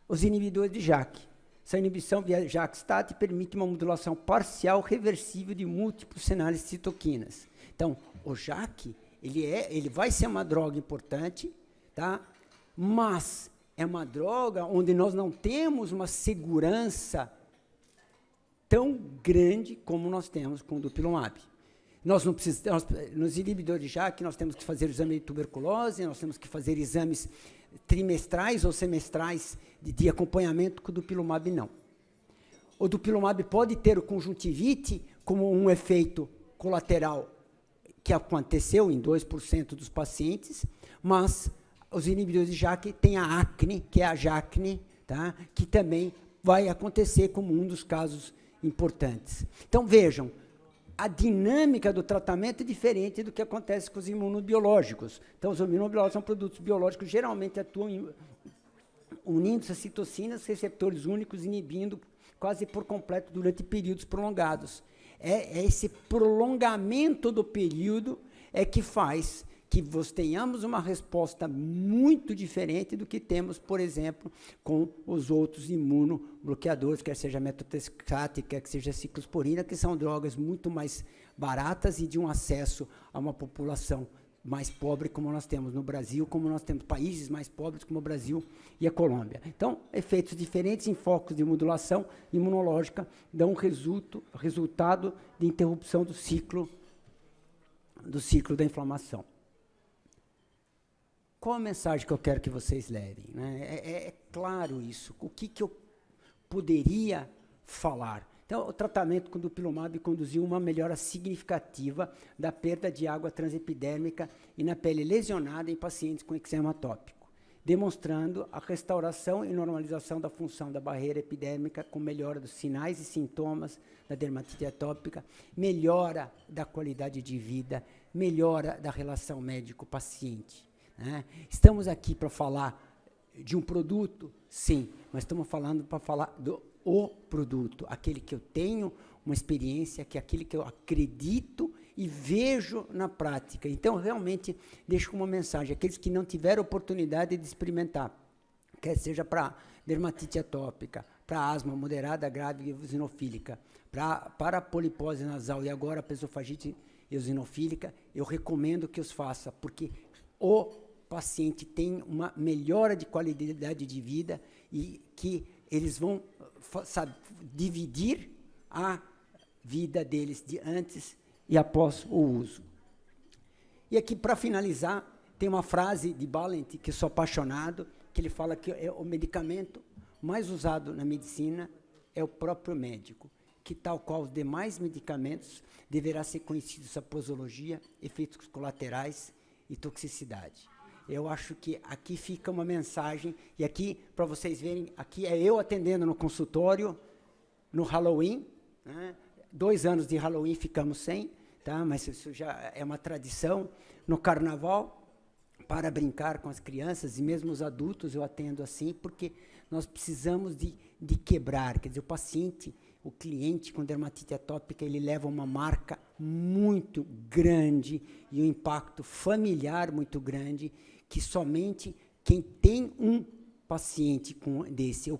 os inibidores de JAK. Essa inibição via JAK-STAT permite uma modulação parcial reversível de múltiplos cenários de citoquinas. Então, o JAK, ele vai ser uma droga importante, tá? Mas é uma droga onde nós não temos uma segurança tão grande como nós temos com o dupilumab. Nós não precisamos, nos inibidores de JAK, nós temos que fazer o exame de tuberculose, nós temos que fazer exames trimestrais ou semestrais de acompanhamento, com o dupilumab não. O dupilumab pode ter o conjuntivite como um efeito colateral que aconteceu em 2% dos pacientes, mas os inibidores de JAK têm a acne, que é a JAKne, tá? Que também vai acontecer como um dos casos importantes. Então, vejam, a dinâmica do tratamento é diferente do que acontece com os imunobiológicos. Então, os imunobiológicos são produtos biológicos que geralmente atuam unindo-se as citocinas, receptores únicos, inibindo quase por completo durante períodos prolongados. É esse prolongamento do período é que faz que tenhamos uma resposta muito diferente do que temos, por exemplo, com os outros imunobloqueadores, quer seja metotrexate, quer que seja ciclosporina, que são drogas muito mais baratas e de um acesso a uma população mais pobre, como nós temos no Brasil, como nós temos países mais pobres, como o Brasil e a Colômbia. Então, efeitos diferentes em focos de modulação imunológica dão resultado de interrupção do ciclo da inflamação. Qual a mensagem que eu quero que vocês levem? Né? É claro isso. O que eu poderia falar? Então, o tratamento com dupilumab conduziu uma melhora significativa da perda de água transepidérmica e na pele lesionada em pacientes com eczema atópico, demonstrando a restauração e normalização da função da barreira epidérmica com melhora dos sinais e sintomas da dermatite atópica, melhora da qualidade de vida, melhora da relação médico-paciente. Né? Estamos aqui para falar de um produto? Sim, mas estamos falando para falar do produto, aquele que eu tenho uma experiência, que é aquele que eu acredito e vejo na prática. Então, realmente, deixo uma mensagem, aqueles que não tiveram oportunidade de experimentar, quer seja para dermatite atópica, para asma moderada, grave e eosinofílica, para polipose nasal e agora para esofagite eosinofílica, eu recomendo que os faça, porque o paciente tem uma melhora de qualidade de vida e que eles vão dividir a vida deles de antes e após o uso. E aqui, para finalizar, tem uma frase de Balint, que eu sou apaixonado, que ele fala que é o medicamento mais usado na medicina é o próprio médico, que tal qual os demais medicamentos deverá ser conhecido sua posologia, efeitos colaterais e toxicidade. Eu acho que aqui fica uma mensagem, e aqui, para vocês verem, aqui é eu atendendo no consultório, no Halloween, né? 2 anos de Halloween ficamos sem, tá? Mas isso já é uma tradição. No Carnaval, para brincar com as crianças, e mesmo os adultos eu atendo assim, porque nós precisamos de quebrar, quer dizer, o paciente, o cliente com dermatite atópica, ele leva uma marca muito grande e um impacto familiar muito grande, que somente quem tem um paciente desse, ou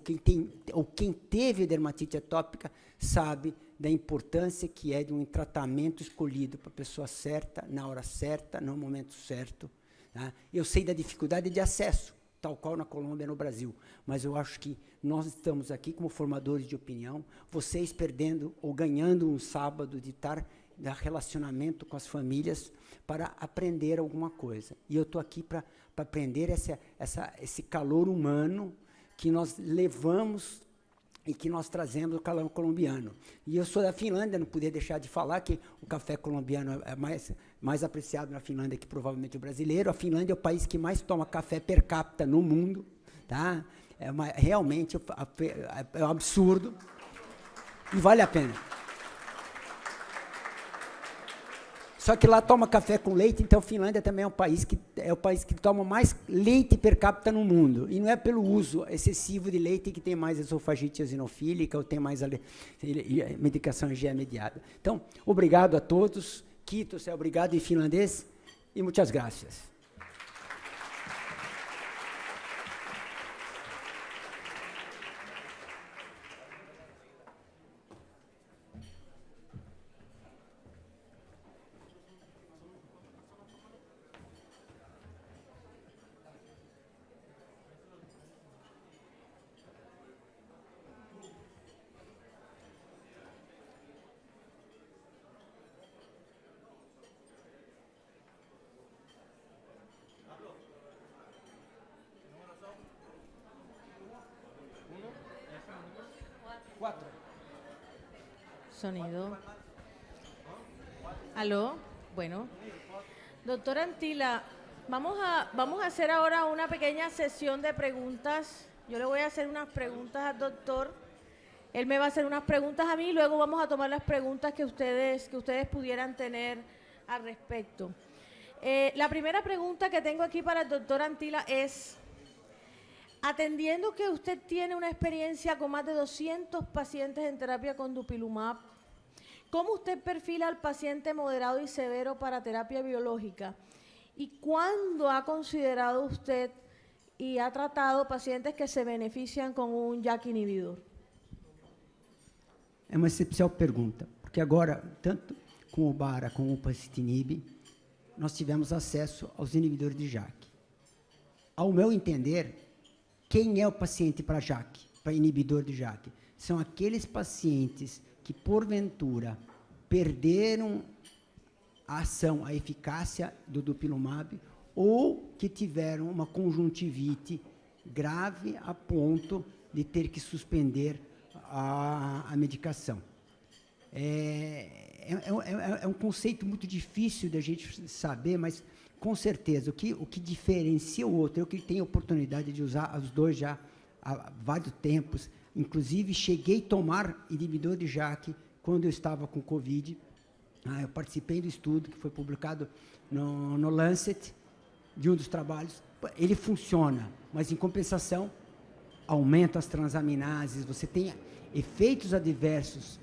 quem teve dermatite atópica, sabe da importância que é de um tratamento escolhido para a pessoa certa, na hora certa, no momento certo. Tá? Eu sei da dificuldade de acesso, tal qual na Colômbia e no Brasil, mas eu acho que nós estamos aqui como formadores de opinião, vocês perdendo ou ganhando um sábado de estar de relacionamento com as famílias para aprender alguma coisa. E eu estou aqui para aprender esse calor humano que nós levamos e que nós trazemos do calor colombiano. E eu sou da Finlândia, não podia deixar de falar que o café colombiano é mais apreciado na Finlândia que provavelmente o brasileiro. A Finlândia é o país que mais toma café per capita no mundo. Tá? Realmente é um absurdo e vale a pena. Só que lá toma café com leite, então a Finlândia também é o país que toma mais leite per capita no mundo. E não é pelo uso excessivo de leite que tem mais esofagite eosinofílica ou tem mais medicação IgE mediada. Então, obrigado a todos. Kiitos é obrigado em finlandês e muitas graças. Sonido. ¿Aló? Bueno. Doctor Antila, vamos a hacer ahora una pequeña sesión de preguntas. Yo le voy a hacer unas preguntas al doctor. Él me va a hacer unas preguntas a mí y luego vamos a tomar las preguntas que ustedes pudieran tener al respecto. La primera pregunta que tengo aquí para el doctor Antila es, atendiendo que usted tiene una experiencia con más de 200 pacientes en terapia con dupilumab, ¿cómo usted perfila al paciente moderado y severo para terapia biológica? ¿Y cuándo ha considerado usted y ha tratado pacientes que se benefician con un JAK inhibidor? É uma excepcional pergunta, porque agora, tanto com o BARA como o pacitinib, nós tivemos acesso aos inibidores de JAK. Ao meu entender, quem é o paciente para JAK, para inibidor de JAK? São aqueles pacientes que, porventura, perderam a ação, a eficácia do dupilumab, ou que tiveram uma conjuntivite grave a ponto de ter que suspender a medicação. É um conceito muito difícil da gente saber, mas, com certeza, o que diferencia o outro, eu que tenho a oportunidade de usar os dois já há vários tempos, inclusive cheguei a tomar inibidor de JAK quando eu estava com Covid. Eu participei do estudo que foi publicado no Lancet, de um dos trabalhos. Ele funciona, mas, em compensação, aumenta as transaminases, você tem efeitos adversos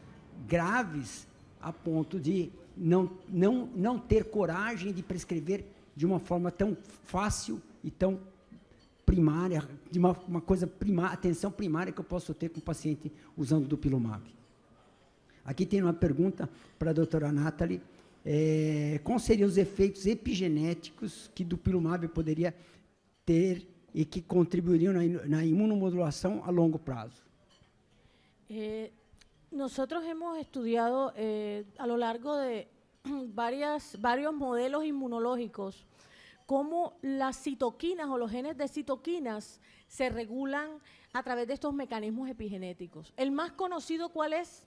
graves a ponto de não ter coragem de prescrever de uma forma tão fácil e tão primária, de uma coisa primária, atenção primária que eu posso ter com o paciente usando dupilumab. Aqui tem uma pergunta para a doutora Nathalie. Quais seriam os efeitos epigenéticos que dupilumab poderia ter e que contribuiriam na imunomodulação a longo prazo? Nosotros hemos estudiado a lo largo de varios modelos inmunológicos cómo las citoquinas o los genes de citoquinas se regulan a través de estos mecanismos epigenéticos. El más conocido, ¿cuál es?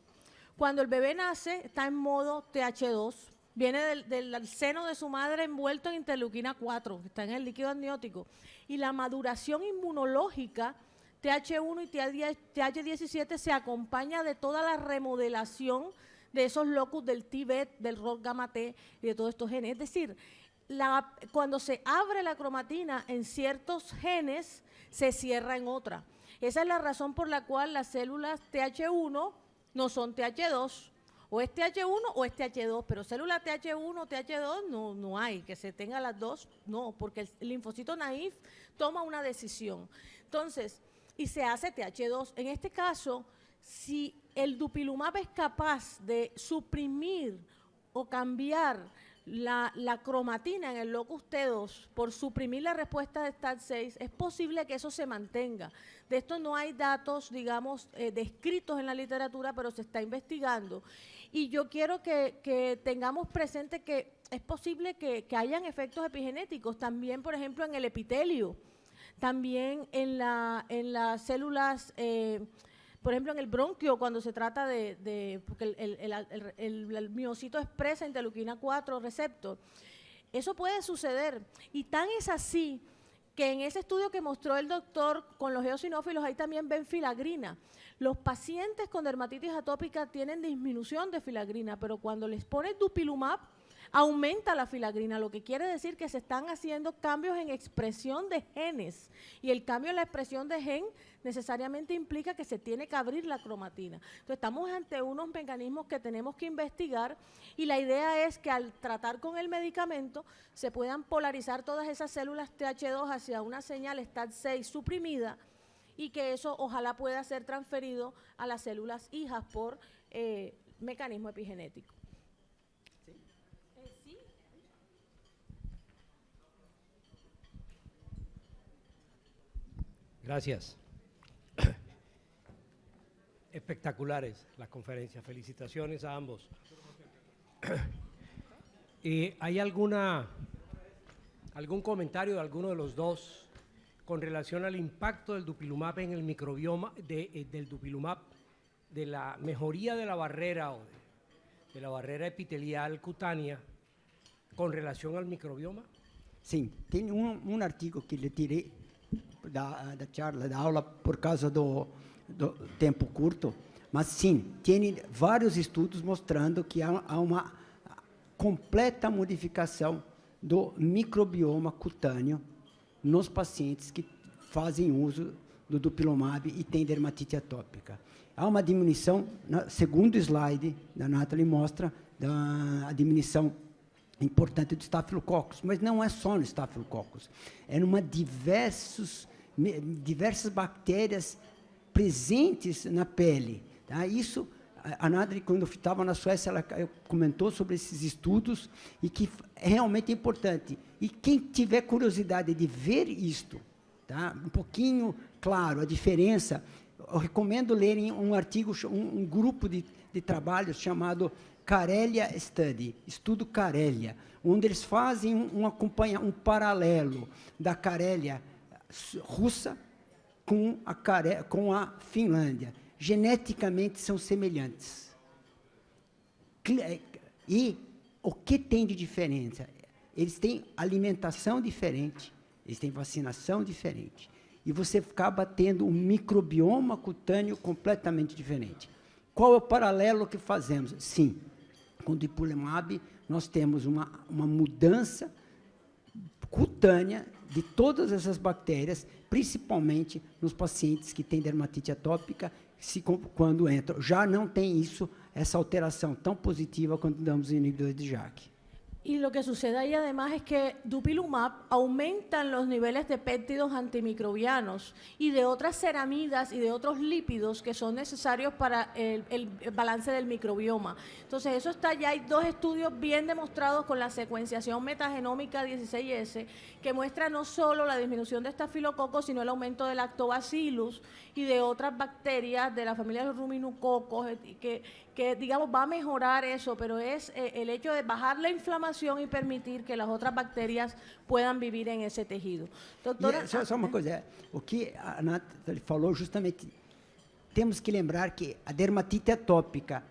Cuando el bebé nace, está en modo TH2, viene del seno de su madre envuelto en interleuquina 4, que está en el líquido amniótico, y la maduración inmunológica TH1 y TH17 se acompaña de toda la remodelación de esos locus del TBET, del ROS gamma T y de todos estos genes. Es decir, cuando se abre la cromatina en ciertos genes, se cierra en otra. Esa es la razón por la cual las células TH1 no son TH2, o es TH1 o es TH2, pero célula TH1 o TH2 no hay, que se tenga las dos, no, porque el linfocito naïf toma una decisión. Entonces, y se hace TH2. En este caso, si el dupilumab es capaz de suprimir o cambiar la cromatina en el locus T2 por suprimir la respuesta de STAT6, es posible que eso se mantenga. De esto no hay datos, digamos, descritos en la literatura, pero se está investigando. Y yo quiero que tengamos presente que es posible que hayan efectos epigenéticos también, por ejemplo, en el epitelio. También en las células, por ejemplo, en el bronquio, cuando se trata porque el miocito expresa interleuquina 4 receptor. Eso puede suceder. Y tan es así que en ese estudio que mostró el doctor con los eosinófilos, ahí también ven filagrina. Los pacientes con dermatitis atópica tienen disminución de filagrina, pero cuando les ponen dupilumab, aumenta la filagrina, lo que quiere decir que se están haciendo cambios en expresión de genes, y el cambio en la expresión de gen necesariamente implica que se tiene que abrir la cromatina. Entonces estamos ante unos mecanismos que tenemos que investigar, y la idea es que al tratar con el medicamento se puedan polarizar todas esas células TH2 hacia una señal STAT6 suprimida, y que eso ojalá pueda ser transferido a las células hijas por mecanismo epigenético. Gracias. Espectaculares las conferencias. Felicitaciones a ambos. ¿Hay algún comentario de alguno de los dos con relación al impacto del dupilumab en el microbioma, del dupilumab, de la mejoría de la barrera o de la barrera epitelial cutánea con relación al microbioma? Sim, tem um artigo que lhe tirei da aula por causa do tempo curto, mas sim, tem vários estudos mostrando que há uma completa modificação do microbioma cutâneo nos pacientes que fazem uso do dupilumab e têm dermatite atópica. Há uma diminuição, segundo slide da Nathalie mostra, a diminuição importante do Staphylococcus, mas não é só no Staphylococcus, é numa diversas bactérias presentes na pele. Tá? Isso, a Nadri, quando estava na Suécia, ela comentou sobre esses estudos e que é realmente importante. E quem tiver curiosidade de ver isto, tá? Um pouquinho claro a diferença, eu recomendo lerem um artigo, um grupo de trabalhos chamado Karelia Study, Estudo Karelia, onde eles fazem um paralelo da Karelia russa com a Finlândia. Geneticamente são semelhantes. E o que tem de diferença? Eles têm alimentação diferente, eles têm vacinação diferente. E você acaba tendo um microbioma cutâneo completamente diferente. Qual é o paralelo que fazemos? Sim, com o Dupilumab, nós temos uma mudança cutânea de todas essas bactérias, principalmente nos pacientes que têm dermatite atópica, quando entram. Já não tem essa alteração tão positiva quando damos inibidores de JAK. Y lo que sucede ahí además es que Dupilumab aumentan los niveles de péptidos antimicrobianos y de otras ceramidas y de otros lípidos que son necesarios para el balance del microbioma. Entonces eso está ya, hay 2 estudios bien demostrados con la secuenciación metagenómica 16S que muestra no solo la disminución de estafilococos, sino el aumento del lactobacillus y de otras bacterias de la familia de los ruminococos que digamos va a mejorar eso, pero es el hecho de bajar la inflamación y permitir que las otras bacterias puedan vivir en ese tejido. Doutora, só uma coisa, o que a Nathalie falou justamente, temos que lembrar que a dermatite atópica,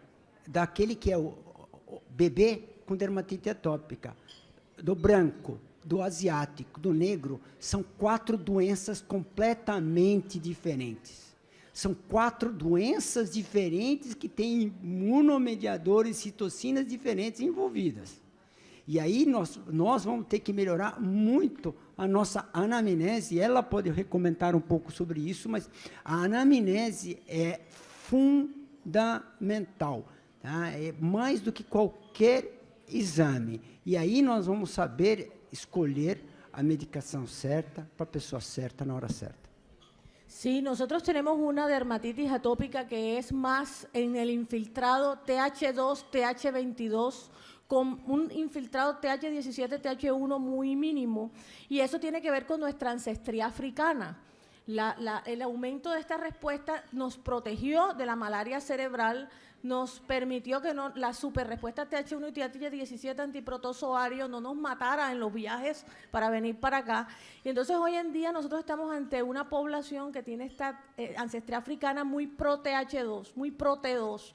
daquele que é o bebê com dermatite atópica, do branco, do asiático, do negro, são 4 doenças completamente diferentes. São 4 doenças diferentes que têm imunomediadores, citocinas diferentes envolvidas. E aí nós vamos ter que melhorar muito a nossa anamnese. Ela pode comentar um pouco sobre isso, mas a anamnese é fundamental. Tá? É mais do que qualquer exame. E aí nós vamos saber escolher a medicação certa para a pessoa certa na hora certa. Sí, nosotros tenemos una dermatitis atópica que es más en el infiltrado TH2, TH22, con un infiltrado TH17, TH1 muy mínimo, y eso tiene que ver con nuestra ancestría africana. El aumento de esta respuesta nos protegió de la malaria cerebral, nos permitió que la superrespuesta TH1 y TH17 antiprotozoario no nos matara en los viajes para venir para acá. Y entonces hoy en día nosotros estamos ante una población que tiene esta ancestría africana muy pro TH2, muy pro T2.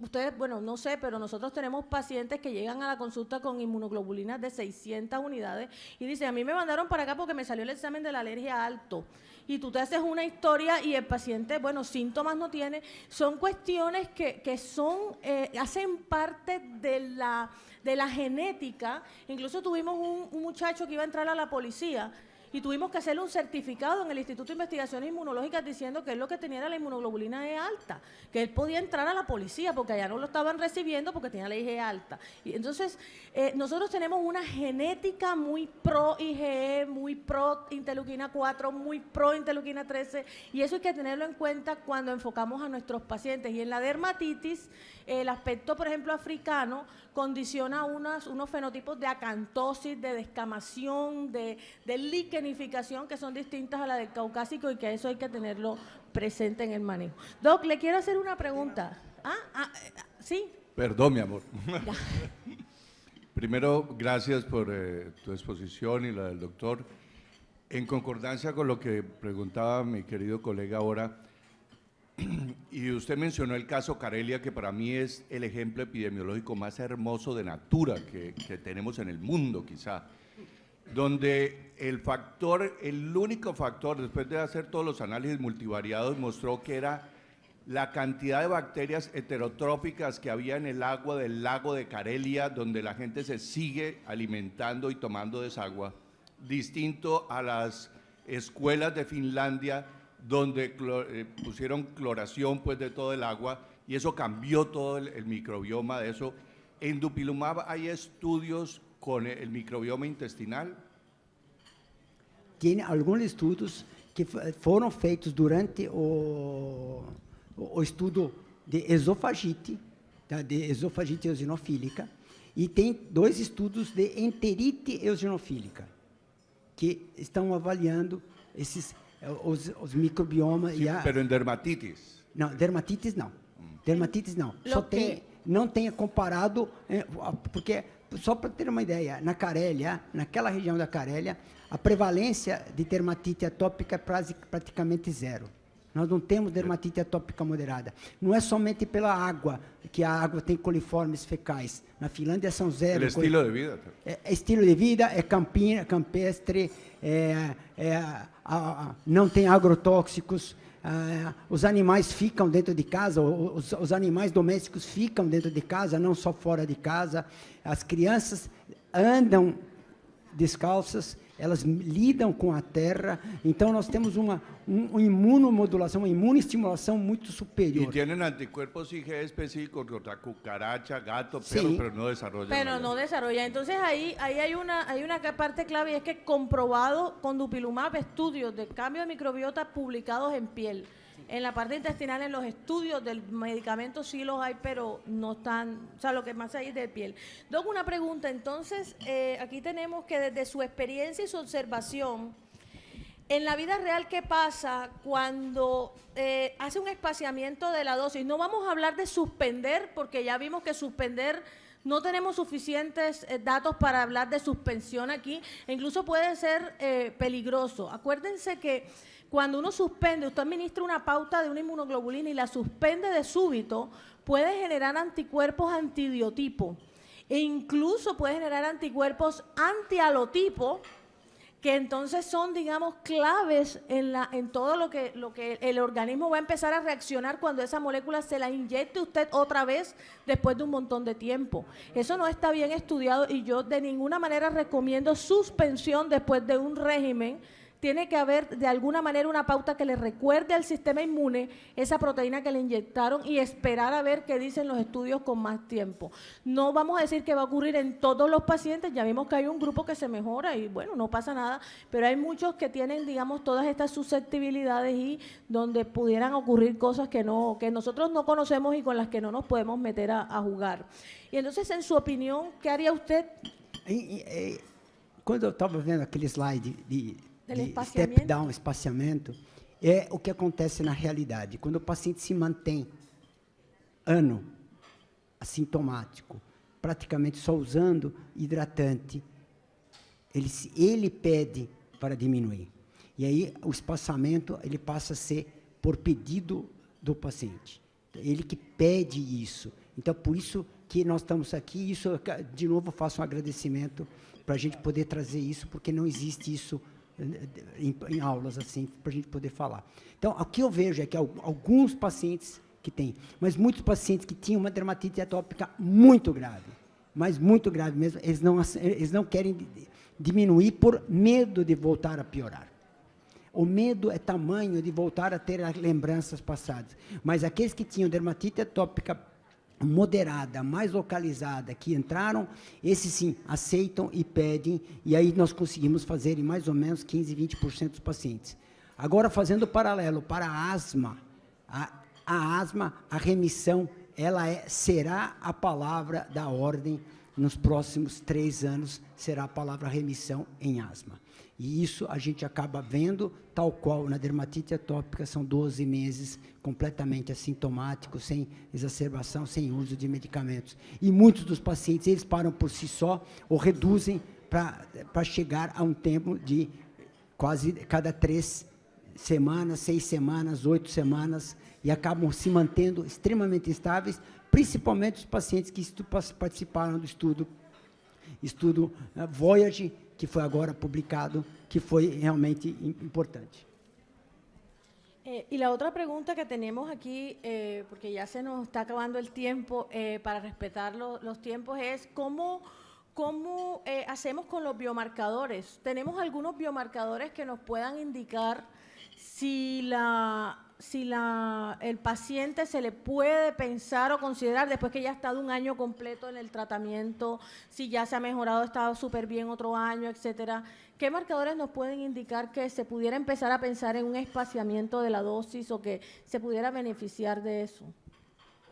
Ustedes, bueno, no sé, pero nosotros tenemos pacientes que llegan a la consulta con inmunoglobulinas de 600 unidades y dicen, a mí me mandaron para acá porque me salió el examen de la alergia alto. Y tú te haces una historia y el paciente, bueno, síntomas no tiene. Son cuestiones que hacen parte de la genética. Incluso tuvimos un muchacho que iba a entrar a la policía y tuvimos que hacerle un certificado en el Instituto de Investigaciones Inmunológicas diciendo que él lo que tenía era la inmunoglobulina E alta, que él podía entrar a la policía porque allá no lo estaban recibiendo porque tenía la IgE alta. Y entonces, nosotros tenemos una genética muy pro IgE, muy pro interleuquina 4, muy pro interleuquina 13, y eso hay que tenerlo en cuenta cuando enfocamos a nuestros pacientes. Y en la dermatitis, el aspecto, por ejemplo, africano, condiciona unos fenotipos de acantosis, de descamación, de liquenificación, que son distintas a la del caucásico y que eso hay que tenerlo presente en el manejo. Doc, le quiero hacer una pregunta. ¿Sí? Perdón, mi amor. Primero, gracias por tu exposición y la del doctor. En concordancia con lo que preguntaba mi querido colega ahora, y usted mencionó el caso Karelia, que para mí es el ejemplo epidemiológico más hermoso de Natura que tenemos en el mundo, quizá, donde el único factor, después de hacer todos los análisis multivariados, mostró que era la cantidad de bacterias heterotróficas que había en el agua del lago de Karelia, donde la gente se sigue alimentando y tomando desagua, distinto a las escuelas de Finlandia, donde pusieron cloración pues, de todo el agua, y eso cambió todo el microbioma de eso. ¿En dupilumab hay estudios con el microbioma intestinal? Tem alguns estudos que foram feitos durante o estudo de esofagite, tá, de esofagite eosinofílica, e tem 2 estudos de enterite eosinofílica, que estão avaliando esses os microbiomas. Sí, pero en dermatitis. Não, dermatites não. Dermatites não. Só tem, não tenha comparado, porque, só para ter uma ideia, na Carélia, naquela região da Carélia, a prevalência de dermatite atópica é praticamente zero. Nós não temos dermatite atópica moderada. Não é somente pela água, que a água tem coliformes fecais. Na Finlândia são zero. El estilo de vida. É estilo de vida, é campestre, não tem agrotóxicos, os animais ficam dentro de casa, os animais domésticos ficam dentro de casa, não só fora de casa. As crianças andam descalças, elas lidam com a terra, então nós temos uma imunomodulação, uma imunoestimulação muito superior. Y tienen anticuerpos IgE específicos contra cucaracha, gato, Sí. perro, pero no desarrollan. Pero no desarrolla. Entonces ahí hay una parte clave, y es que comprobado con dupilumab estudios de cambio de microbiota publicados en piel. En la parte intestinal, en los estudios del medicamento sí los hay, pero no están, o sea, lo que más hay es de piel. Doc, una pregunta, entonces, aquí tenemos que desde su experiencia y su observación, en la vida real, ¿qué pasa cuando hace un espaciamiento de la dosis? No vamos a hablar de suspender, porque ya vimos que suspender, no tenemos suficientes datos para hablar de suspensión aquí, e incluso puede ser peligroso. Acuérdense que cuando uno suspende, usted administra una pauta de una inmunoglobulina y la suspende de súbito, puede generar anticuerpos antibiotipo e incluso puede generar anticuerpos antialotipo, que entonces son, digamos, claves en todo lo que el organismo va a empezar a reaccionar cuando esa molécula se la inyecte usted otra vez después de un montón de tiempo. Eso no está bien estudiado y yo de ninguna manera recomiendo suspensión después de un régimen. Tiene que haber de alguna manera una pauta que le recuerde al sistema inmune esa proteína que le inyectaron y esperar a ver qué dicen los estudios con más tiempo. No vamos a decir que va a ocurrir en todos los pacientes, ya vimos que hay un grupo que se mejora y bueno, no pasa nada, pero hay muchos que tienen, digamos, todas estas susceptibilidades y donde pudieran ocurrir cosas que nosotros no conocemos y con las que no nos podemos meter a jugar. Y entonces, en su opinión, ¿qué haría usted? Quando eu estava vendo aquele slide de espaciamento. step down, espaciamento, é o que acontece na realidade. Quando o paciente se mantém ano assintomático, praticamente só usando hidratante, ele pede para diminuir. E aí o espaçamento ele passa a ser por pedido do paciente. Ele que pede isso. Então, por isso que nós estamos aqui. Isso, de novo, faço um agradecimento para a gente poder trazer isso, porque não existe isso em aulas assim, para a gente poder falar. Então, o que eu vejo é que alguns pacientes que têm, mas muitos pacientes que tinham uma dermatite atópica muito grave, mas muito grave mesmo, eles não querem diminuir por medo de voltar a piorar. O medo é tamanho de voltar a ter as lembranças passadas. Mas aqueles que tinham dermatite atópica moderada, mais localizada, que entraram, esses sim, aceitam e pedem, e aí nós conseguimos fazer em mais ou menos 15, 20% dos pacientes. Agora, fazendo paralelo para a asma, a asma, a remissão, ela será a palavra da ordem nos próximos 3 anos, será a palavra remissão em asma. E isso a gente acaba vendo, tal qual na dermatite atópica, são 12 meses completamente assintomáticos, sem exacerbação, sem uso de medicamentos. E muitos dos pacientes, eles param por si só ou reduzem para chegar a um tempo de quase cada 3 semanas, 6 semanas, 8 semanas, e acabam se mantendo extremamente estáveis, principalmente os pacientes que participaram do estudo Voyage, que foi agora publicado, que foi realmente importante. Y la otra pregunta que tenemos aquí, porque ya se nos está acabando el tiempo, para respetar los tiempos, es cómo ¿Cómo hacemos con los biomarcadores? Tenemos algunos biomarcadores que nos puedan indicar si el paciente se le puede pensar o considerar después que ya ha estado un año completo en el tratamiento, si ya se ha mejorado, ha estado súper bien otro año, etcétera. ¿Qué marcadores nos pueden indicar que se pudiera empezar a pensar en un espaciamiento de la dosis o que se pudiera beneficiar de eso?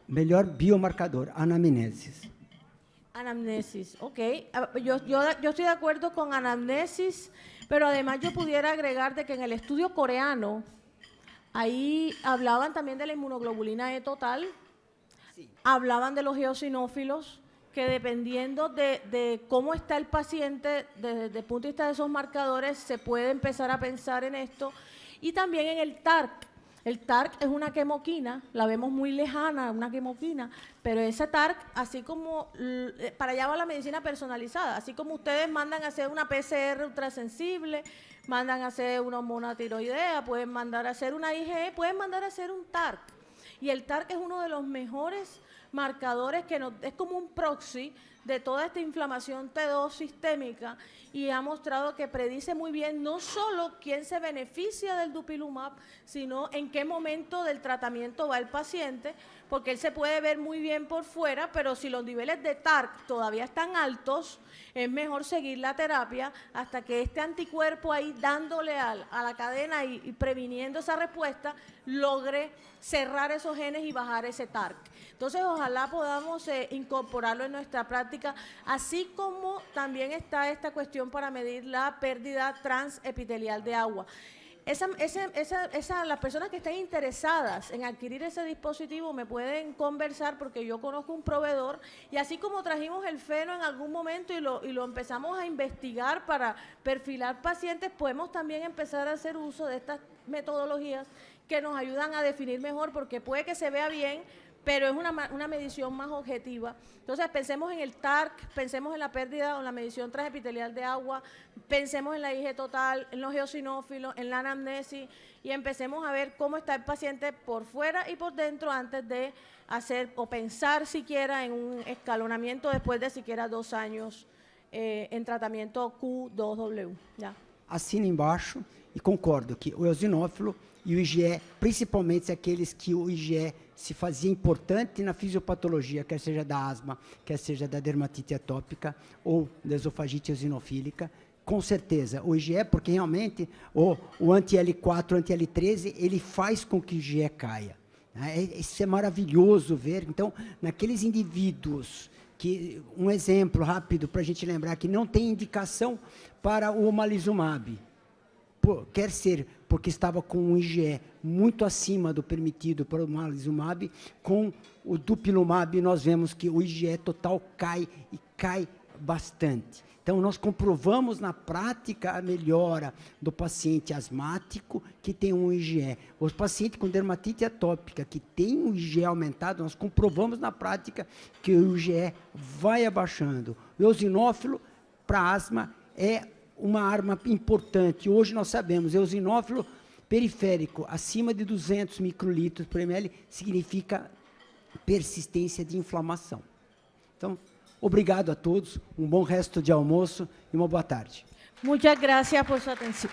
Melhor biomarcador, anamnesis. Anamnesis, ok. Yo estoy de acuerdo con anamnesis, pero además yo pudiera agregar de que en el estudio coreano, ahí hablaban también de la inmunoglobulina E total, hablaban de los eosinófilos, que dependiendo de cómo está el paciente, desde el punto de vista de esos marcadores, se puede empezar a pensar en esto. Y también en el TARC. El TARC es una quemoquina, la vemos muy lejana, una quemoquina, pero ese TARC, así como, para allá va la medicina personalizada, así como ustedes mandan a hacer una PCR ultrasensible, mandan a hacer una hormona tiroidea, pueden mandar a hacer una IgE, pueden mandar a hacer un TARC. Y el TARC es uno de los mejores marcadores que es como un proxy de toda esta inflamación T2 sistémica y ha mostrado que predice muy bien no solo quién se beneficia del dupilumab, sino en qué momento del tratamiento va el paciente, porque él se puede ver muy bien por fuera, pero si los niveles de TARC todavía están altos, es mejor seguir la terapia hasta que este anticuerpo ahí dándole a la cadena y previniendo esa respuesta, logre cerrar esos genes y bajar ese TARC. Entonces, ojalá podamos incorporarlo en nuestra práctica, así como también está esta cuestión para medir la pérdida transepitelial de agua. Las personas que estén interesadas en adquirir ese dispositivo me pueden conversar porque yo conozco un proveedor y así como trajimos el feno en algún momento y lo empezamos a investigar para perfilar pacientes, podemos también empezar a hacer uso de estas metodologías que nos ayudan a definir mejor porque puede que se vea bien, pero es una medición más objetiva. Entonces, pensemos en el TARC, pensemos en la pérdida o la medición transepitelial de agua, pensemos en la IgE total, en los eosinófilos, en la anamnesis y empecemos a ver cómo está el paciente por fuera y por dentro antes de hacer o pensar siquiera en un escalonamiento después de siquiera 2 años en tratamiento Q2W. ¿Ya? Assina embaixo e concordo que o eosinófilo e o IgE, principalmente aqueles que o IgE se fazia importante na fisiopatologia, quer seja da asma, quer seja da dermatite atópica ou da esofagite eosinofílica, com certeza, o IgE, porque realmente o anti-L4, o anti-L13, ele faz com que o IgE caia. Isso é maravilhoso ver. Então, naqueles indivíduos que, um exemplo rápido para a gente lembrar, que não tem indicação para o omalizumab, quer ser porque estava com um IgE muito acima do permitido para o omalizumab, com o dupilumab nós vemos que o IgE total cai e cai bastante. Então, nós comprovamos na prática a melhora do paciente asmático que tem um IgE. Os pacientes com dermatite atópica que tem um IgE aumentado, nós comprovamos na prática que o IgE vai abaixando. O eosinófilo para asma é uma arma importante. Hoje nós sabemos, eosinófilo periférico acima de 200 microlitros por ml significa persistência de inflamação. Então, obrigado a todos, um bom resto de almoço e uma boa tarde. Muchas gracias por su atención.